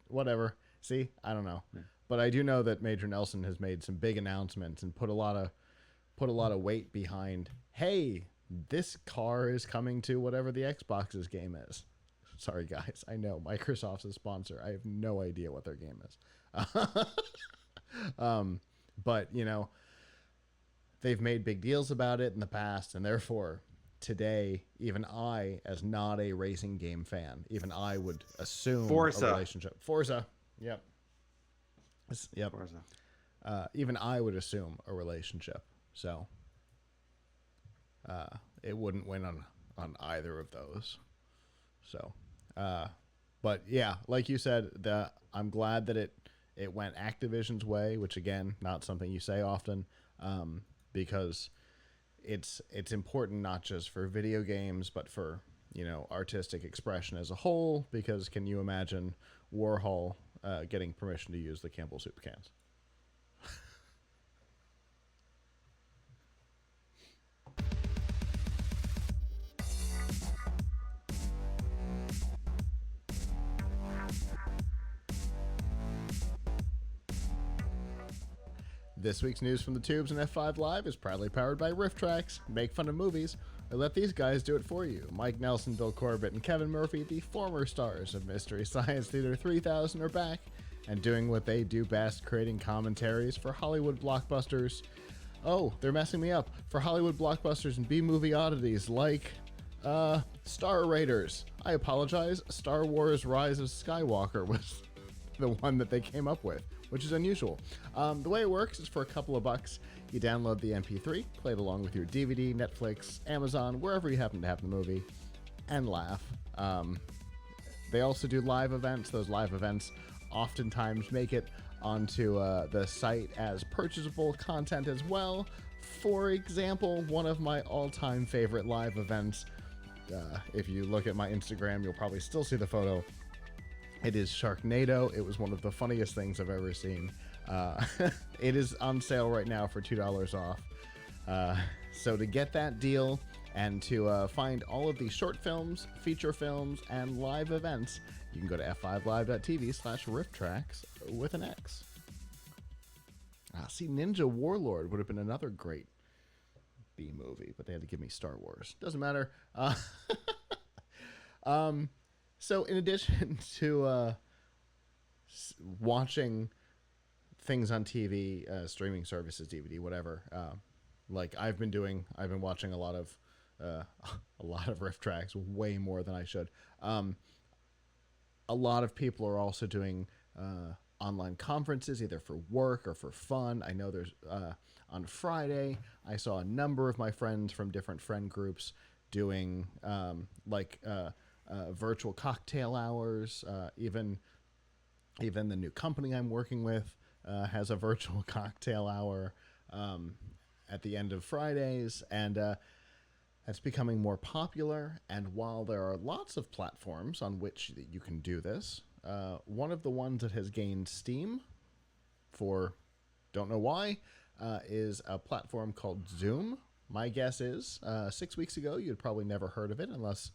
S1: Whatever. See, I don't know.
S2: Yeah.
S1: But I do know that Major Nelson has made some big announcements and put a lot of weight behind, hey, this car is coming to whatever the Xbox's game is. Sorry guys, I know Microsoft's a sponsor. I have no idea what their game is. But they've made big deals about it in the past, and therefore today, even I, as not a racing game fan, even I would assume
S2: Forza.
S1: a relationship. Forza. Yep. Yep.
S2: Forza.
S1: Even I would assume a relationship. So it wouldn't win on either of those. So, but yeah, like you said, I'm glad that it went Activision's way, which again, not something you say often, because it's important not just for video games, but for artistic expression as a whole. Because can you imagine Warhol getting permission to use the Campbell soup cans? This week's news from the tubes and F5 Live is proudly powered by Riff Tracks. Make fun of movies, or let these guys do it for you. Mike Nelson, Bill Corbett, and Kevin Murphy, the former stars of Mystery Science Theater 3000, are back and doing what they do best, creating commentaries for Hollywood blockbusters. Oh, they're messing me up. For Hollywood blockbusters and B-movie oddities like Star Raiders. I apologize. Star Wars Rise of Skywalker was the one that they came up with, which is unusual. The way it works is for a couple of bucks, you download the MP3, play it along with your DVD, Netflix, Amazon, wherever you happen to have the movie, and laugh. They also do live events. Those live events oftentimes make it onto the site as purchasable content as well. For example, one of my all-time favorite live events, if you look at my Instagram, you'll probably still see the photo. It is Sharknado. It was one of the funniest things I've ever seen. It is on sale right now for $2 off. So to get that deal and to find all of the short films, feature films, and live events, you can go to f5live.tv/rifftracks with an X. See, Ninja Warlord would have been another great B movie, but they had to give me Star Wars. Doesn't matter. So in addition to watching things on TV, streaming services, DVD, whatever, like I've been watching a lot of riff tracks, way more than I should. A lot of people are also doing online conferences, either for work or for fun. I know there's on Friday, I saw a number of my friends from different friend groups doing virtual cocktail hours. Even the new company I'm working with has a virtual cocktail hour at the end of Fridays, and that's becoming more popular. And while there are lots of platforms on which you can do this, one of the ones that has gained steam for don't know why is a platform called Zoom. My guess is 6 weeks ago you'd probably never heard of it unless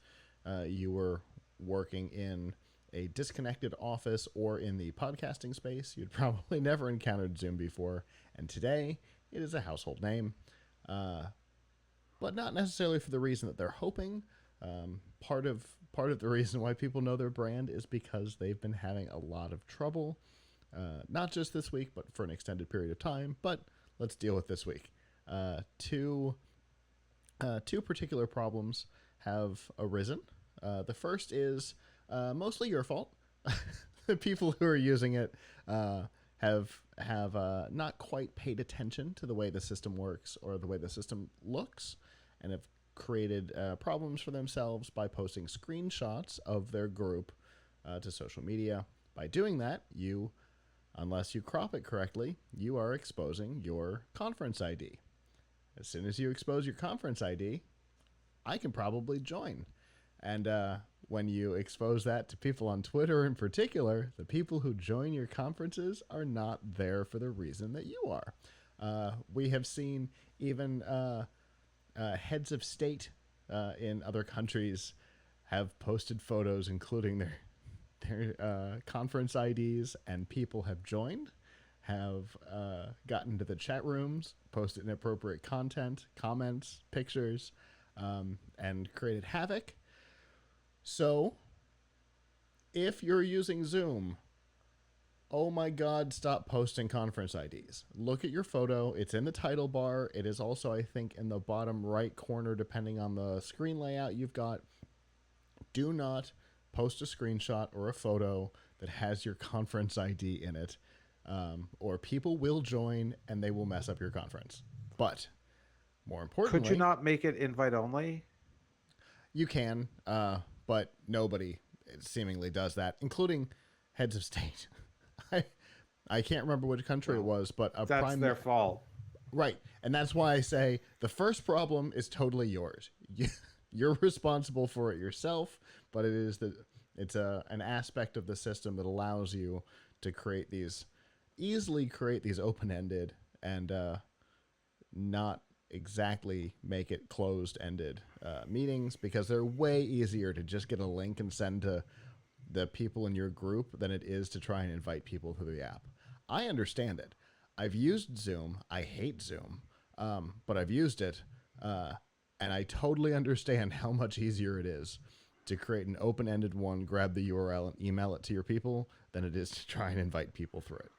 S1: you were working in a disconnected office or in the podcasting space. You'd probably never encountered Zoom before, and today it is a household name. But not necessarily for the reason that they're hoping. Part of the reason why people know their brand is because they've been having a lot of trouble, not just this week, but for an extended period of time. But let's deal with this week. Two particular problems have arisen. The first is mostly your fault. The people who are using it have not quite paid attention to the way the system works or the way the system looks, and have created problems for themselves by posting screenshots of their group to social media. By doing that, unless you crop it correctly, you are exposing your conference ID. As soon as you expose your conference ID, I can probably join. And when you expose that to people on Twitter in particular, the people who join your conferences are not there for the reason that you are. We have seen even heads of state in other countries have posted photos including their conference IDs, and people have joined, have gotten to the chat rooms, posted inappropriate content, comments, pictures, and created havoc. So, if you're using Zoom, oh my God, stop posting conference IDs. Look at your photo. It's in the title bar. It is also, I think, in the bottom right corner, depending on the screen layout you've got. Do not post a screenshot or a photo that has your conference ID in it, or people will join and they will mess up your conference. But more importantly,
S2: could you not make it invite only?
S1: You can, but nobody seemingly does that, including heads of state. I can't remember which country it was, but
S2: that's their fault.
S1: Right, and that's why I say the first problem is totally yours. You're responsible for it yourself, but it's an aspect of the system that allows you to easily create these open-ended and not exactly make it closed-ended meetings, because they're way easier to just get a link and send to the people in your group than it is to try and invite people to the app. I understand it. I've used Zoom. I hate Zoom, but I've used it, and I totally understand how much easier it is to create an open-ended one, grab the URL, and email it to your people than it is to try and invite people through it.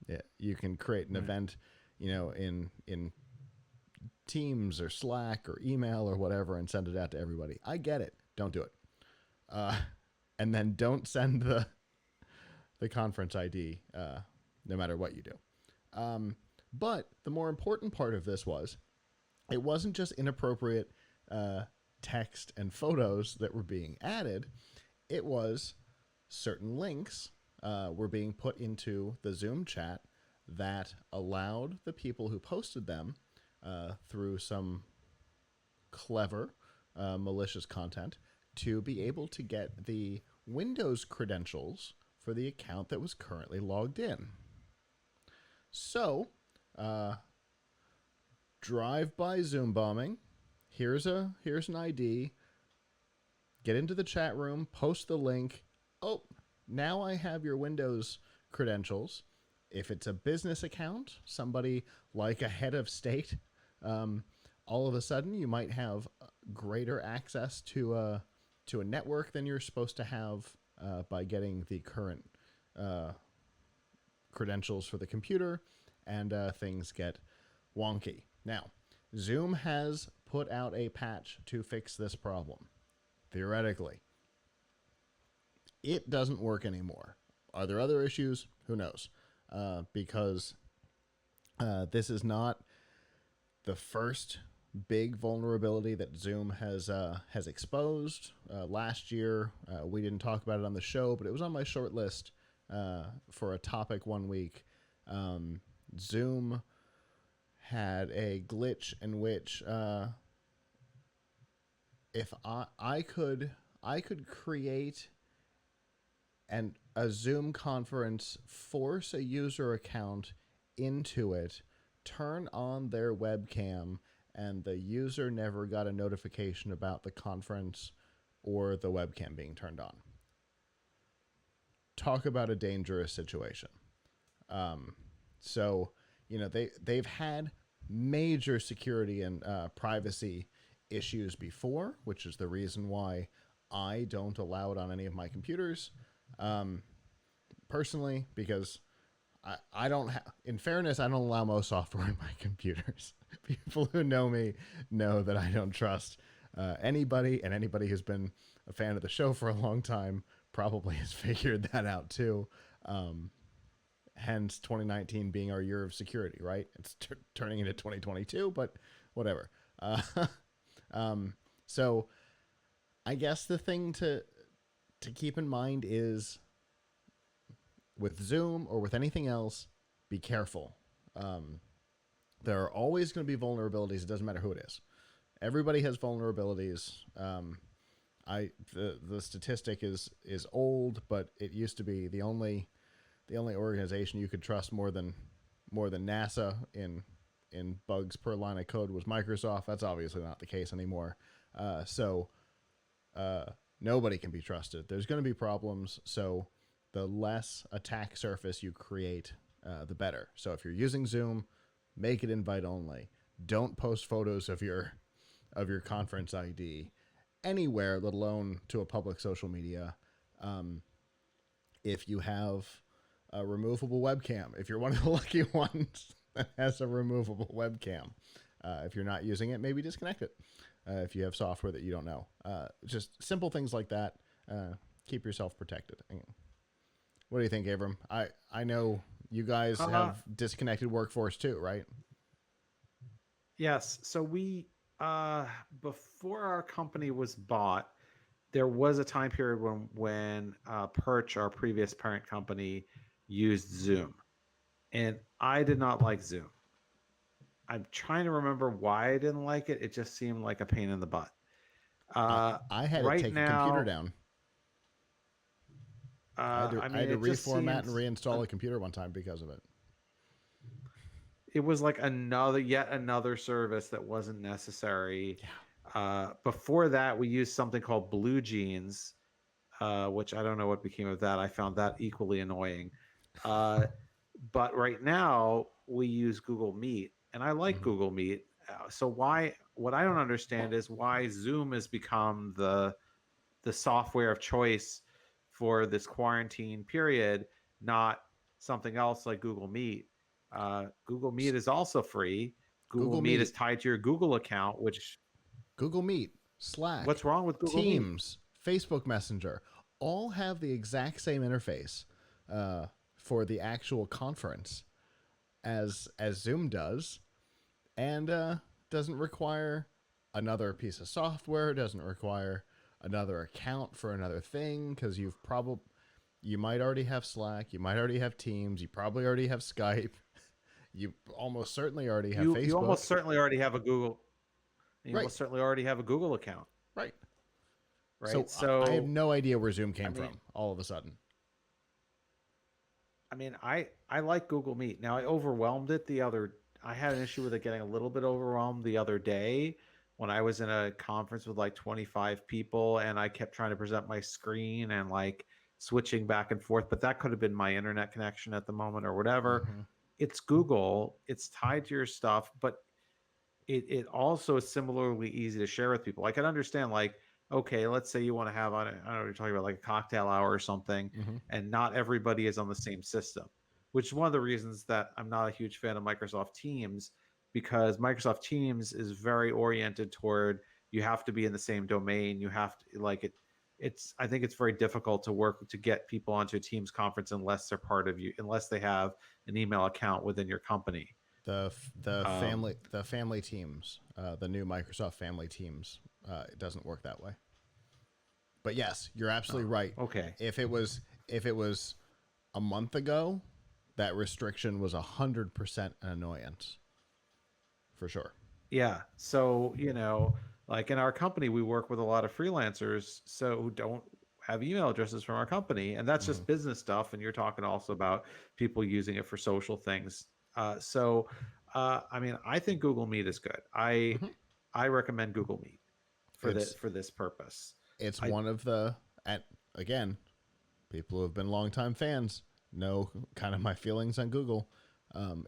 S1: Yeah, you can create an event, in Teams or Slack or email or whatever, and send it out to everybody. I get it. Don't do it. And then don't send the conference ID, no matter what you do. But the more important part of this was it wasn't just inappropriate text and photos that were being added, it was certain links were being put into the Zoom chat that allowed the people who posted them through some clever malicious content to be able to get the Windows credentials for the account that was currently logged in. So, drive-by Zoom bombing. Here's an ID. Get into the chat room, post the link. Oh, now I have your Windows credentials. If it's a business account, somebody like a head of state, all of a sudden you might have greater access to a network than you're supposed to have by getting the current credentials for the computer, and things get wonky. Now, Zoom has put out a patch to fix this problem. Theoretically, it doesn't work anymore. Are there other issues? Who knows? Because this is not the first big vulnerability that Zoom has exposed. Last year, we didn't talk about it on the show, but it was on my short list for a topic one week. Zoom had a glitch in which if I could create a Zoom conference, force a user account into it, turn on their webcam, and the user never got a notification about the conference or the webcam being turned on. Talk about a dangerous situation. So, they've had major security and privacy issues before, which is the reason why I don't allow it on any of my computers. Personally, because I don't in fairness, I don't allow most software in my computers. People who know me know that I don't trust anybody, and anybody who's been a fan of the show for a long time probably has figured that out too. Hence 2019 being our year of security, right? It's turning into 2022, but whatever. So I guess the thing to keep in mind is, with Zoom or with anything else, be careful. There are always going to be vulnerabilities. It doesn't matter who it is. Everybody has vulnerabilities. The statistic is old, but it used to be the only organization you could trust more than NASA in bugs per line of code was Microsoft. That's obviously not the case anymore. So nobody can be trusted. There's going to be problems. So the less attack surface you create, the better. So if you're using Zoom, make it invite only. Don't post photos of your conference ID anywhere, let alone to a public social media. If you have a removable webcam, if you're one of the lucky ones that has a removable webcam, if you're not using it, maybe disconnect it. If you have software that you don't know, just simple things like that. Keep yourself protected. What do you think, Abram? I know you guys have disconnected workforce too, right?
S2: Yes. So we, before our company was bought, there was a time period when Perch, our previous parent company, used Zoom, and I did not like Zoom. I'm trying to remember why I didn't like it. It just seemed like a pain in the butt.
S1: I had to
S2: Right
S1: take a computer
S2: now,
S1: down.
S2: I
S1: I
S2: mean,
S1: had to
S2: it just
S1: reformat and
S2: seems
S1: reinstall a computer one time because of it.
S2: it was like yet another service that wasn't necessary. Before that, we used something called Blue Jeans, which I don't know what became of that. I found that equally annoying. But right now we use Google Meet, and I like
S1: Mm-hmm.
S2: Google Meet. So why? What I don't understand is why Zoom has become the software of choice for this quarantine period, not something else like Google Meet. Google Meet is also free. Google
S1: Google
S2: Meet is
S1: Meet,
S2: tied to your Google account, which
S1: Google Meet, Slack,
S2: what's wrong with Google Meet?
S1: Teams, Facebook Messenger all have the exact same interface. uh, for the actual conference as Zoom does, and doesn't require another piece of software, doesn't require another account for another thing, because you might already have Slack, you might already have Teams, you probably already have Skype, you almost certainly already have
S2: You
S1: Facebook.
S2: almost certainly already have a Google. You
S1: Right,
S2: almost certainly already have a Google account,
S1: right.
S2: right?
S1: So I have
S2: So
S1: no idea where Zoom
S2: I
S1: came
S2: mean,
S1: from all of a sudden.
S2: I like Google Meet. Now I overwhelmed it the other. I had an issue with it getting a little bit overwhelmed the other day when I was in a conference with like 25 people and I kept trying to present my screen and like switching back and forth. But that could have been my internet connection at the moment or whatever.
S1: Mm-hmm.
S2: It's Google. It's tied to your stuff, but it also is similarly easy to share with people. I can understand like, okay, let's say you want to have, I don't know, you're talking about like a cocktail hour or something,
S1: Mm-hmm.
S2: and not everybody is on the same system, which is one of the reasons that I'm not a huge fan of Microsoft Teams, because Microsoft Teams is very oriented toward you have to be in the same domain. You have to like it. I think it's very difficult to work to get people onto a Teams conference unless they're part of you, unless they have an email account within your company. Um,
S1: The family teams, the new Microsoft family teams, it doesn't work that way. But yes, you're absolutely
S2: oh,
S1: right.
S2: okay.
S1: If it was a month ago, that restriction was 100% an annoyance for sure.
S2: Yeah. So, like in our company, we work with a lot of freelancers so who don't have email addresses from our company. And that's
S1: Mm-hmm.
S2: just business stuff. And you're talking also about people using it for social things. I mean, I think Google Meet is good.
S1: Mm-hmm.
S2: I recommend Google Meet
S1: It's
S2: for this purpose.
S1: it's
S2: I
S1: one of the at again, people who have been longtime fans know kind of my feelings on Google.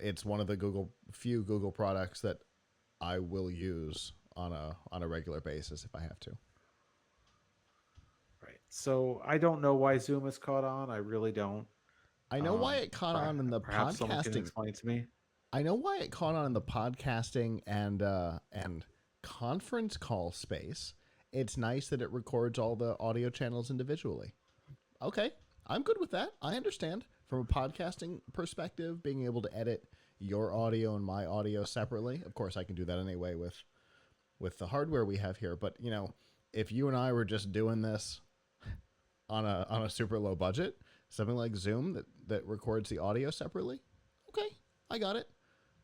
S1: It's one of the few Google products that I will use on a regular basis if I have to.
S2: Right. So I don't know why Zoom has caught on. I really don't.
S1: I know why it caught on in the
S2: Perhaps someone can
S1: podcasting.
S2: explain to me.
S1: I know why it caught on in the podcasting and conference call space. It's nice that it records all the audio channels individually. Okay, I'm good with that. I understand from a podcasting perspective, being able to edit your audio and my audio separately. Of course, I can do that anyway with the hardware we have here. But if you and I were just doing this on a super low budget, something like Zoom that records the audio separately, okay, I got it.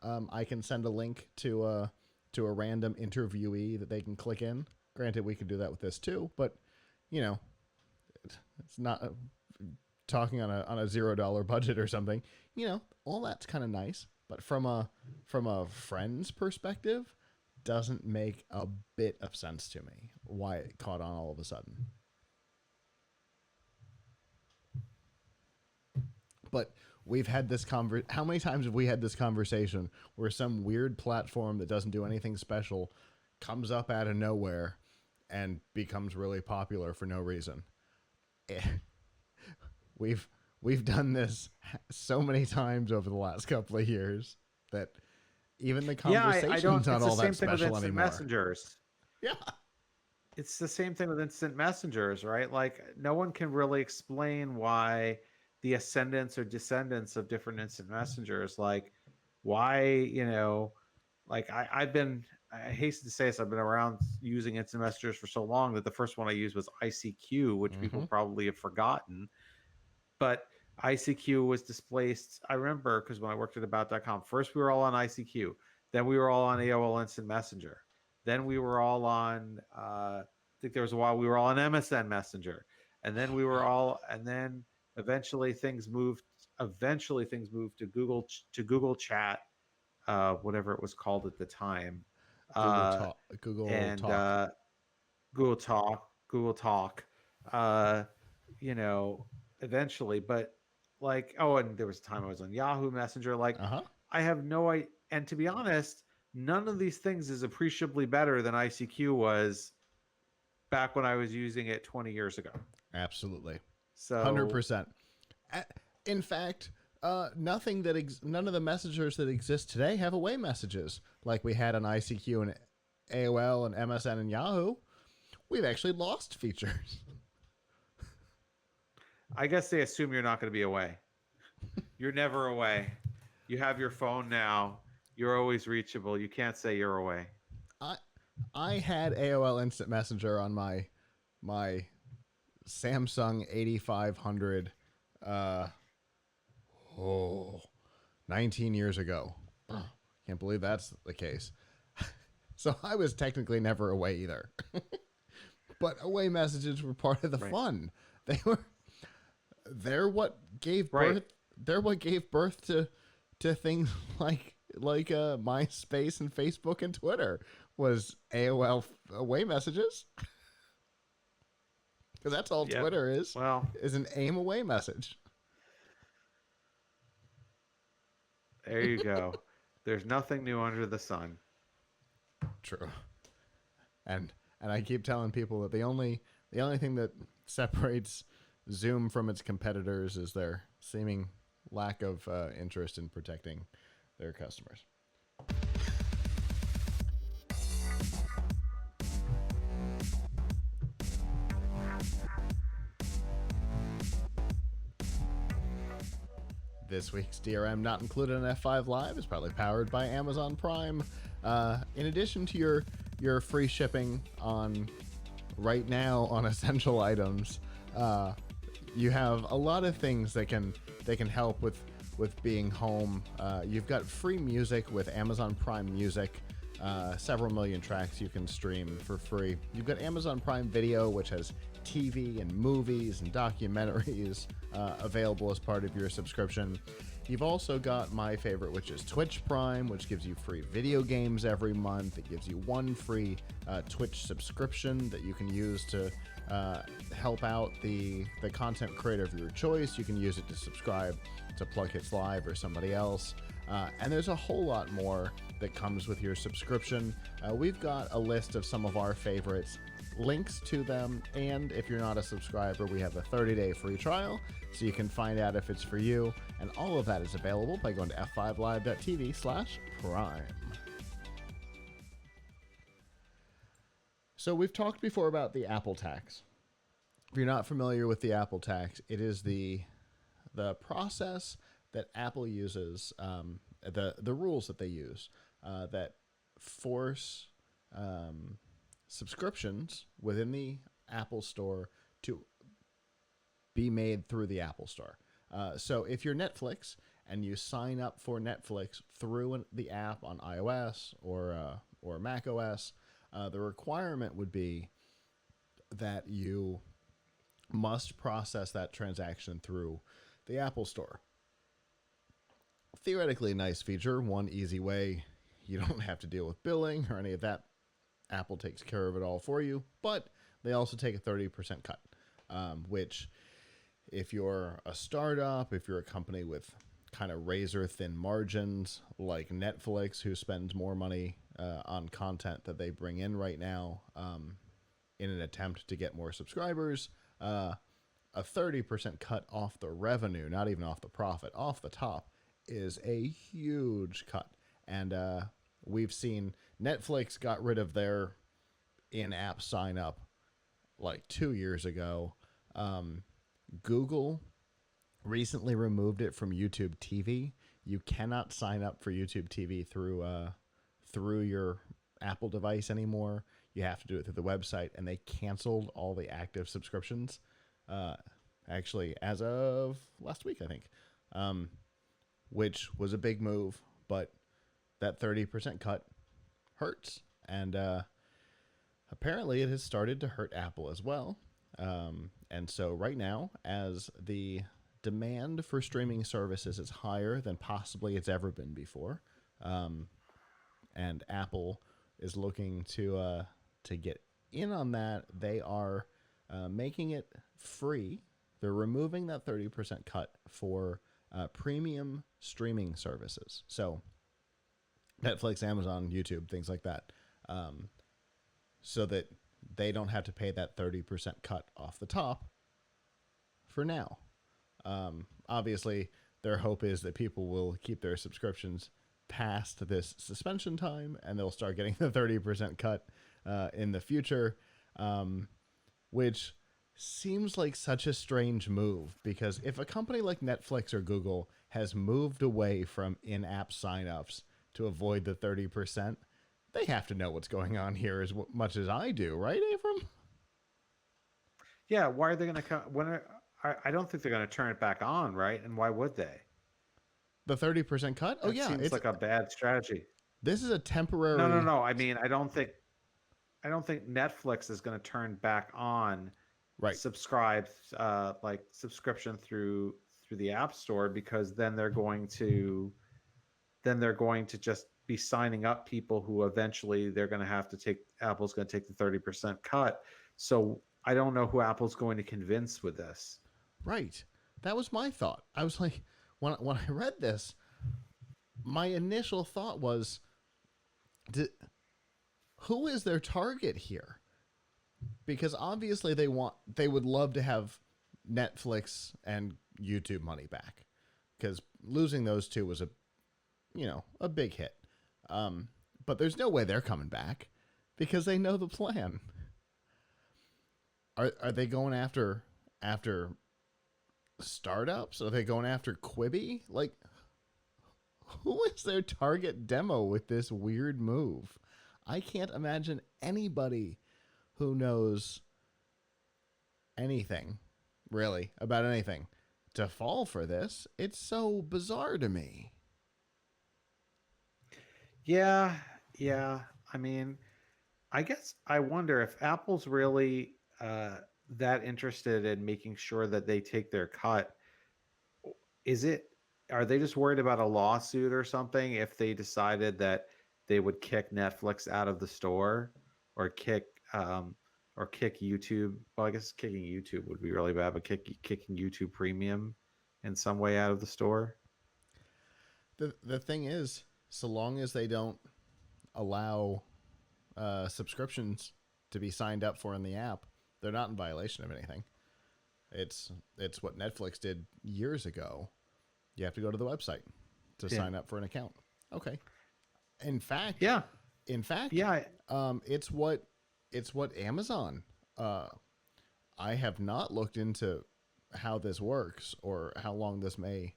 S1: I can send a link to a random interviewee that they can click in. Granted, we could do that with this too, but you know, it's not talking on a $0 budget or something. All that's kind of nice, but from a friend's perspective, doesn't make a bit of sense to me why it caught on all of a sudden. But we've had this how many times have we had this conversation where some weird platform that doesn't do anything special comes up out of nowhere and becomes really popular for no reason? we've we've done this so many times over the last couple of years that even the
S2: Yeah, I don't.
S1: conversation's not
S2: It's the
S1: all that
S2: same thing with
S1: special
S2: instant
S1: anymore.
S2: messengers.
S1: Yeah.
S2: It's the same thing with instant messengers, right? Like, no one can really explain why the ascendants or descendants of different instant messengers, like, why, like I hasten to say this, I've been around using instant messengers for so long that the first one I used was ICQ, which people
S1: Mm-hmm.
S2: probably have forgotten. But ICQ was displaced. I remember because when I worked at about.com, first we were all on ICQ, then we were all on AOL Instant Messenger, then we were all on, I think there was a while we were all on MSN Messenger, and then we were all, and then eventually things moved. Eventually things moved to Google Chat, whatever it was called at the time,
S1: Google
S2: uh,
S1: Talk. Google
S2: and
S1: Talk.
S2: Google Talk, uh, you know, eventually. But like, oh, and there was a time I was on Yahoo Messenger. Like,
S1: Uh huh.
S2: I have no idea. And to be honest, none of these things is appreciably better than ICQ was back when I was using it 20 years ago.
S1: Absolutely.
S2: So
S1: 100%. In fact, none of the messengers that exist today have away messages like we had on ICQ and AOL and MSN and Yahoo. We've actually lost features.
S2: I guess they assume you're not going to be away. You're never away. You have your phone now. You're always reachable. You can't say you're away.
S1: I I had AOL Instant Messenger on my Samsung 8500 uh oh 19 years ago. Can't believe that's the case. So I was technically never away either. But away messages were part of the
S2: Right.
S1: fun. They were they're what gave
S2: Right.
S1: birth they're what gave birth to things like MySpace and Facebook and Twitter was AOL away messages because that's all
S2: Yep.
S1: Twitter
S2: Well,
S1: is an aim away message.
S2: there you go. There's nothing new under the sun.
S1: True. And I keep telling people that the only thing that separates Zoom from its competitors is their seeming lack of interest in protecting their customers. This week's DRM not included in F5 Live is probably powered by Amazon Prime. In addition to your free shipping on right now on essential items, you have a lot of things that can help with being home. You've got free music with Amazon Prime Music. Several million tracks you can stream for free. You've got Amazon Prime Video, which has TV and movies and documentaries available as part of your subscription. You've also got my favorite, which is Twitch Prime, which gives you free video games every month. It gives you one free Twitch subscription that you can use to help out the content creator of your choice. You can use it to subscribe to Plug Hits Live or somebody else. And there's a whole lot more that comes with your subscription. We've got a list of some of our favorites, links to them, and if you're not a subscriber, we have a 30-day free trial, so you can find out if it's for you. And all of that is available by going to f5live.tv/prime. So we've talked before about the Apple tax. If you're not familiar with the Apple tax, it is the process that Apple uses, the rules that they use that force subscriptions within the Apple Store to be made through the Apple Store. So if you're Netflix and you sign up for Netflix through the app on iOS or Mac OS, the requirement would be that you must process that transaction through the Apple Store. Theoretically, a nice feature, one easy way. You don't have to deal with billing or any of that. Apple takes care of it all for you, but they also take a 30% cut, which if you're a startup, if you're a company with kind of razor thin margins like Netflix, who spends more money on content that they bring in right now in an attempt to get more subscribers, a 30% cut off the revenue, not even off the profit, off the top, is a huge cut. And we've seen Netflix got rid of their in-app sign up like 2 years ago. Google recently removed it from YouTube TV. You cannot sign up for YouTube TV through your Apple device anymore. You have to do it through the website, and they canceled all the active subscriptions. Actually, as of last week, I think, which was a big move, but that 30% cut hurts, and apparently it has started to hurt Apple as well. And so right now, as the demand for streaming services is higher than possibly it's ever been before, and Apple is looking to get in on that, they are making it free. They're removing that 30% cut for premium streaming services. So Netflix, Amazon, YouTube, things like that, so that they don't have to pay that 30% cut off the top for now. Obviously, their hope is that people will keep their subscriptions past this suspension time, and they'll start getting the 30% cut in the future, which seems like such a strange move because if a company like Netflix or Google has moved away from in-app signups to avoid the 30%, they have to know what's going on here as much as I do, right, Abram?
S2: Yeah, why are they going to come? I don't think they're going to turn it back on, right? And why would they?
S1: The 30% cut? Oh
S2: That
S1: yeah,
S2: seems
S1: it's
S2: like a bad strategy.
S1: this is a
S2: No, no,
S1: temporary
S2: no. I mean, I don't think Netflix is going to turn back on
S1: right.
S2: like subscription through the App Store, because then they're going to just be signing up people who eventually they're going to have to take. Apple's going to take the 30% cut. So I don't know who Apple's going to convince with this.
S1: Right. That was my thought. I was like when I read this, my initial thought was who is their target here? Because obviously they would love to have Netflix and YouTube money back because losing those two was a big hit. But there's no way they're coming back because they know the plan. Are they going after startups? Are they going after Quibi? Like, who is their target demo with this weird move? I can't imagine anybody who knows anything, really, about anything, to fall for this. It's so bizarre to me.
S2: Yeah, yeah. I mean, I guess I wonder if Apple's really that interested in making sure that they take their cut. Is it, are they just worried about a lawsuit or something if they decided that they would kick Netflix out of the store, or kick YouTube? Well, I guess kicking YouTube would be really bad, but kicking YouTube Premium in some way out of the store.
S1: The thing is, so long as they don't allow subscriptions to be signed up for in the app, they're not in violation of anything. It's what Netflix did years ago. You have to go to the website to
S2: Yeah.
S1: sign up for an account. Okay. In fact,
S2: Yeah.
S1: in fact,
S2: Yeah.
S1: it's what Amazon. I have not looked into how this works or how long this may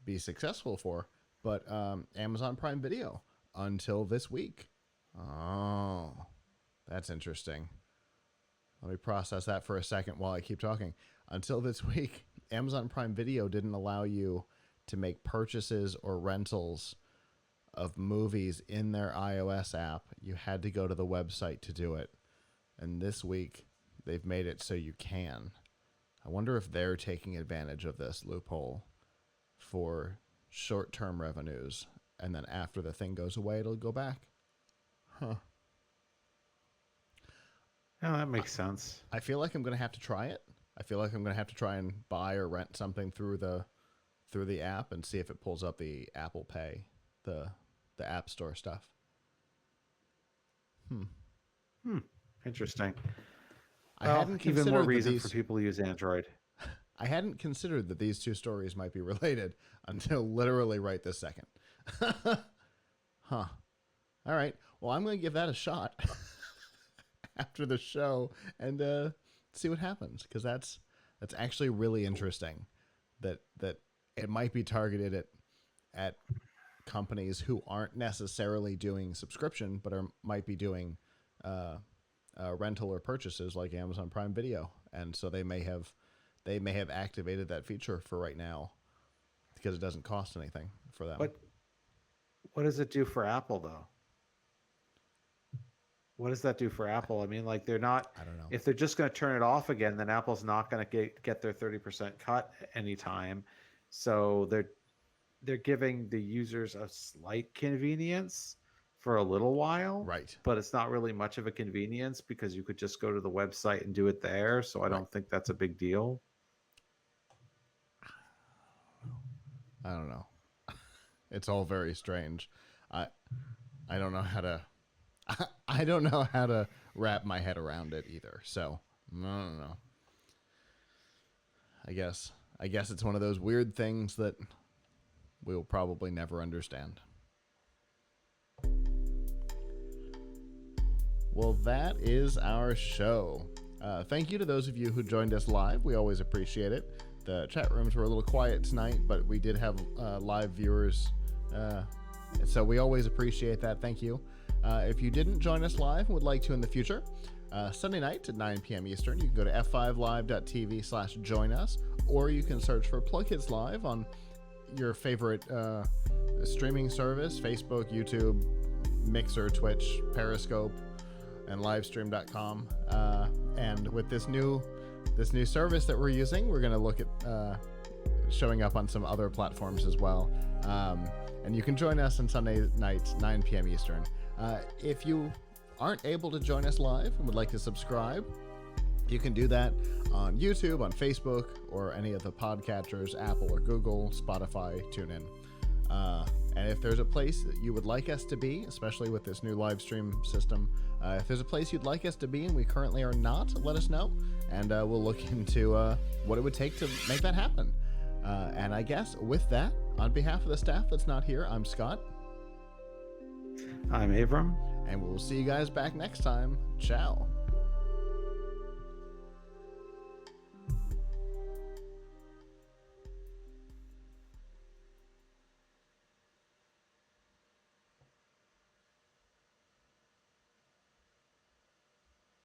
S1: be successful for, but Amazon Prime Video until this week. Oh, that's interesting. Let me process that for a second while I keep talking. Until this week, Amazon Prime Video didn't allow you to make purchases or rentals of movies in their iOS app. You had to go to the website to do it. And this week, they've made it so you can. I wonder if they're taking advantage of this loophole for short-term revenues. And then after the thing goes away, it'll go back. Huh.
S2: Yeah, that makes sense.
S1: I feel like I'm going to have to try it. I feel like I'm going to have to try and buy or rent something through the app and see if it pulls up the Apple Pay, the App Store stuff.
S2: Interesting.
S1: I
S2: Well,
S1: hadn't
S2: even more
S1: considered that
S2: reason
S1: these
S2: for people to use Android.
S1: I hadn't considered that these two stories might be related until literally right this second. Huh. All right. Well, I'm going to give that a shot after the show and see what happens because that's actually really interesting. That it might be targeted at companies who aren't necessarily doing subscription, but might be doing rental or purchases like Amazon Prime Video, and so they may have activated that feature for right now because it doesn't cost anything for them.
S2: But what does it do for Apple though? What does that do for Apple? I mean, like, they're not.
S1: I don't know.
S2: If they're just going to turn it off again, then Apple's not going to get their 30% cut anytime. So they're giving the users a slight convenience for a little while,
S1: Right.
S2: but it's not really much of a convenience because you could just go to the website and do it there. So I don't think that's a big deal.
S1: I don't know. It's all very strange. I don't know how to I don't know how to wrap my head around it either. So, I don't know. I guess it's one of those weird things that we'll probably never understand. Well, that is our show. Thank you to those of you who joined us live. We always appreciate it. The chat rooms were a little quiet tonight, but we did have live viewers, so we always appreciate that. Thank you. If you didn't join us live and would like to in the future, Sunday night at 9 p.m. Eastern, you can go to f5live.tv/join us, or you can search for Plug Hits Live on your favorite streaming service: Facebook, YouTube, Mixer, Twitch, Periscope, and livestream.com. And with this new service that we're using, we're going to look at showing up on some other platforms as well. And you can join us on Sunday nights, 9 p.m. Eastern. If you aren't able to join us live and would like to subscribe, you can do that on YouTube, on Facebook, or any of the podcatchers, Apple or Google, Spotify, TuneIn. And if there's a place that you would like us to be, especially with this new live stream system, if there's a place you'd like us to be and we currently are not, let us know, and we'll look into what it would take to make that happen. And I guess with that, on behalf of the staff that's not here, I'm Scott.
S2: I'm Abram.
S1: And we'll see you guys back next time. Ciao.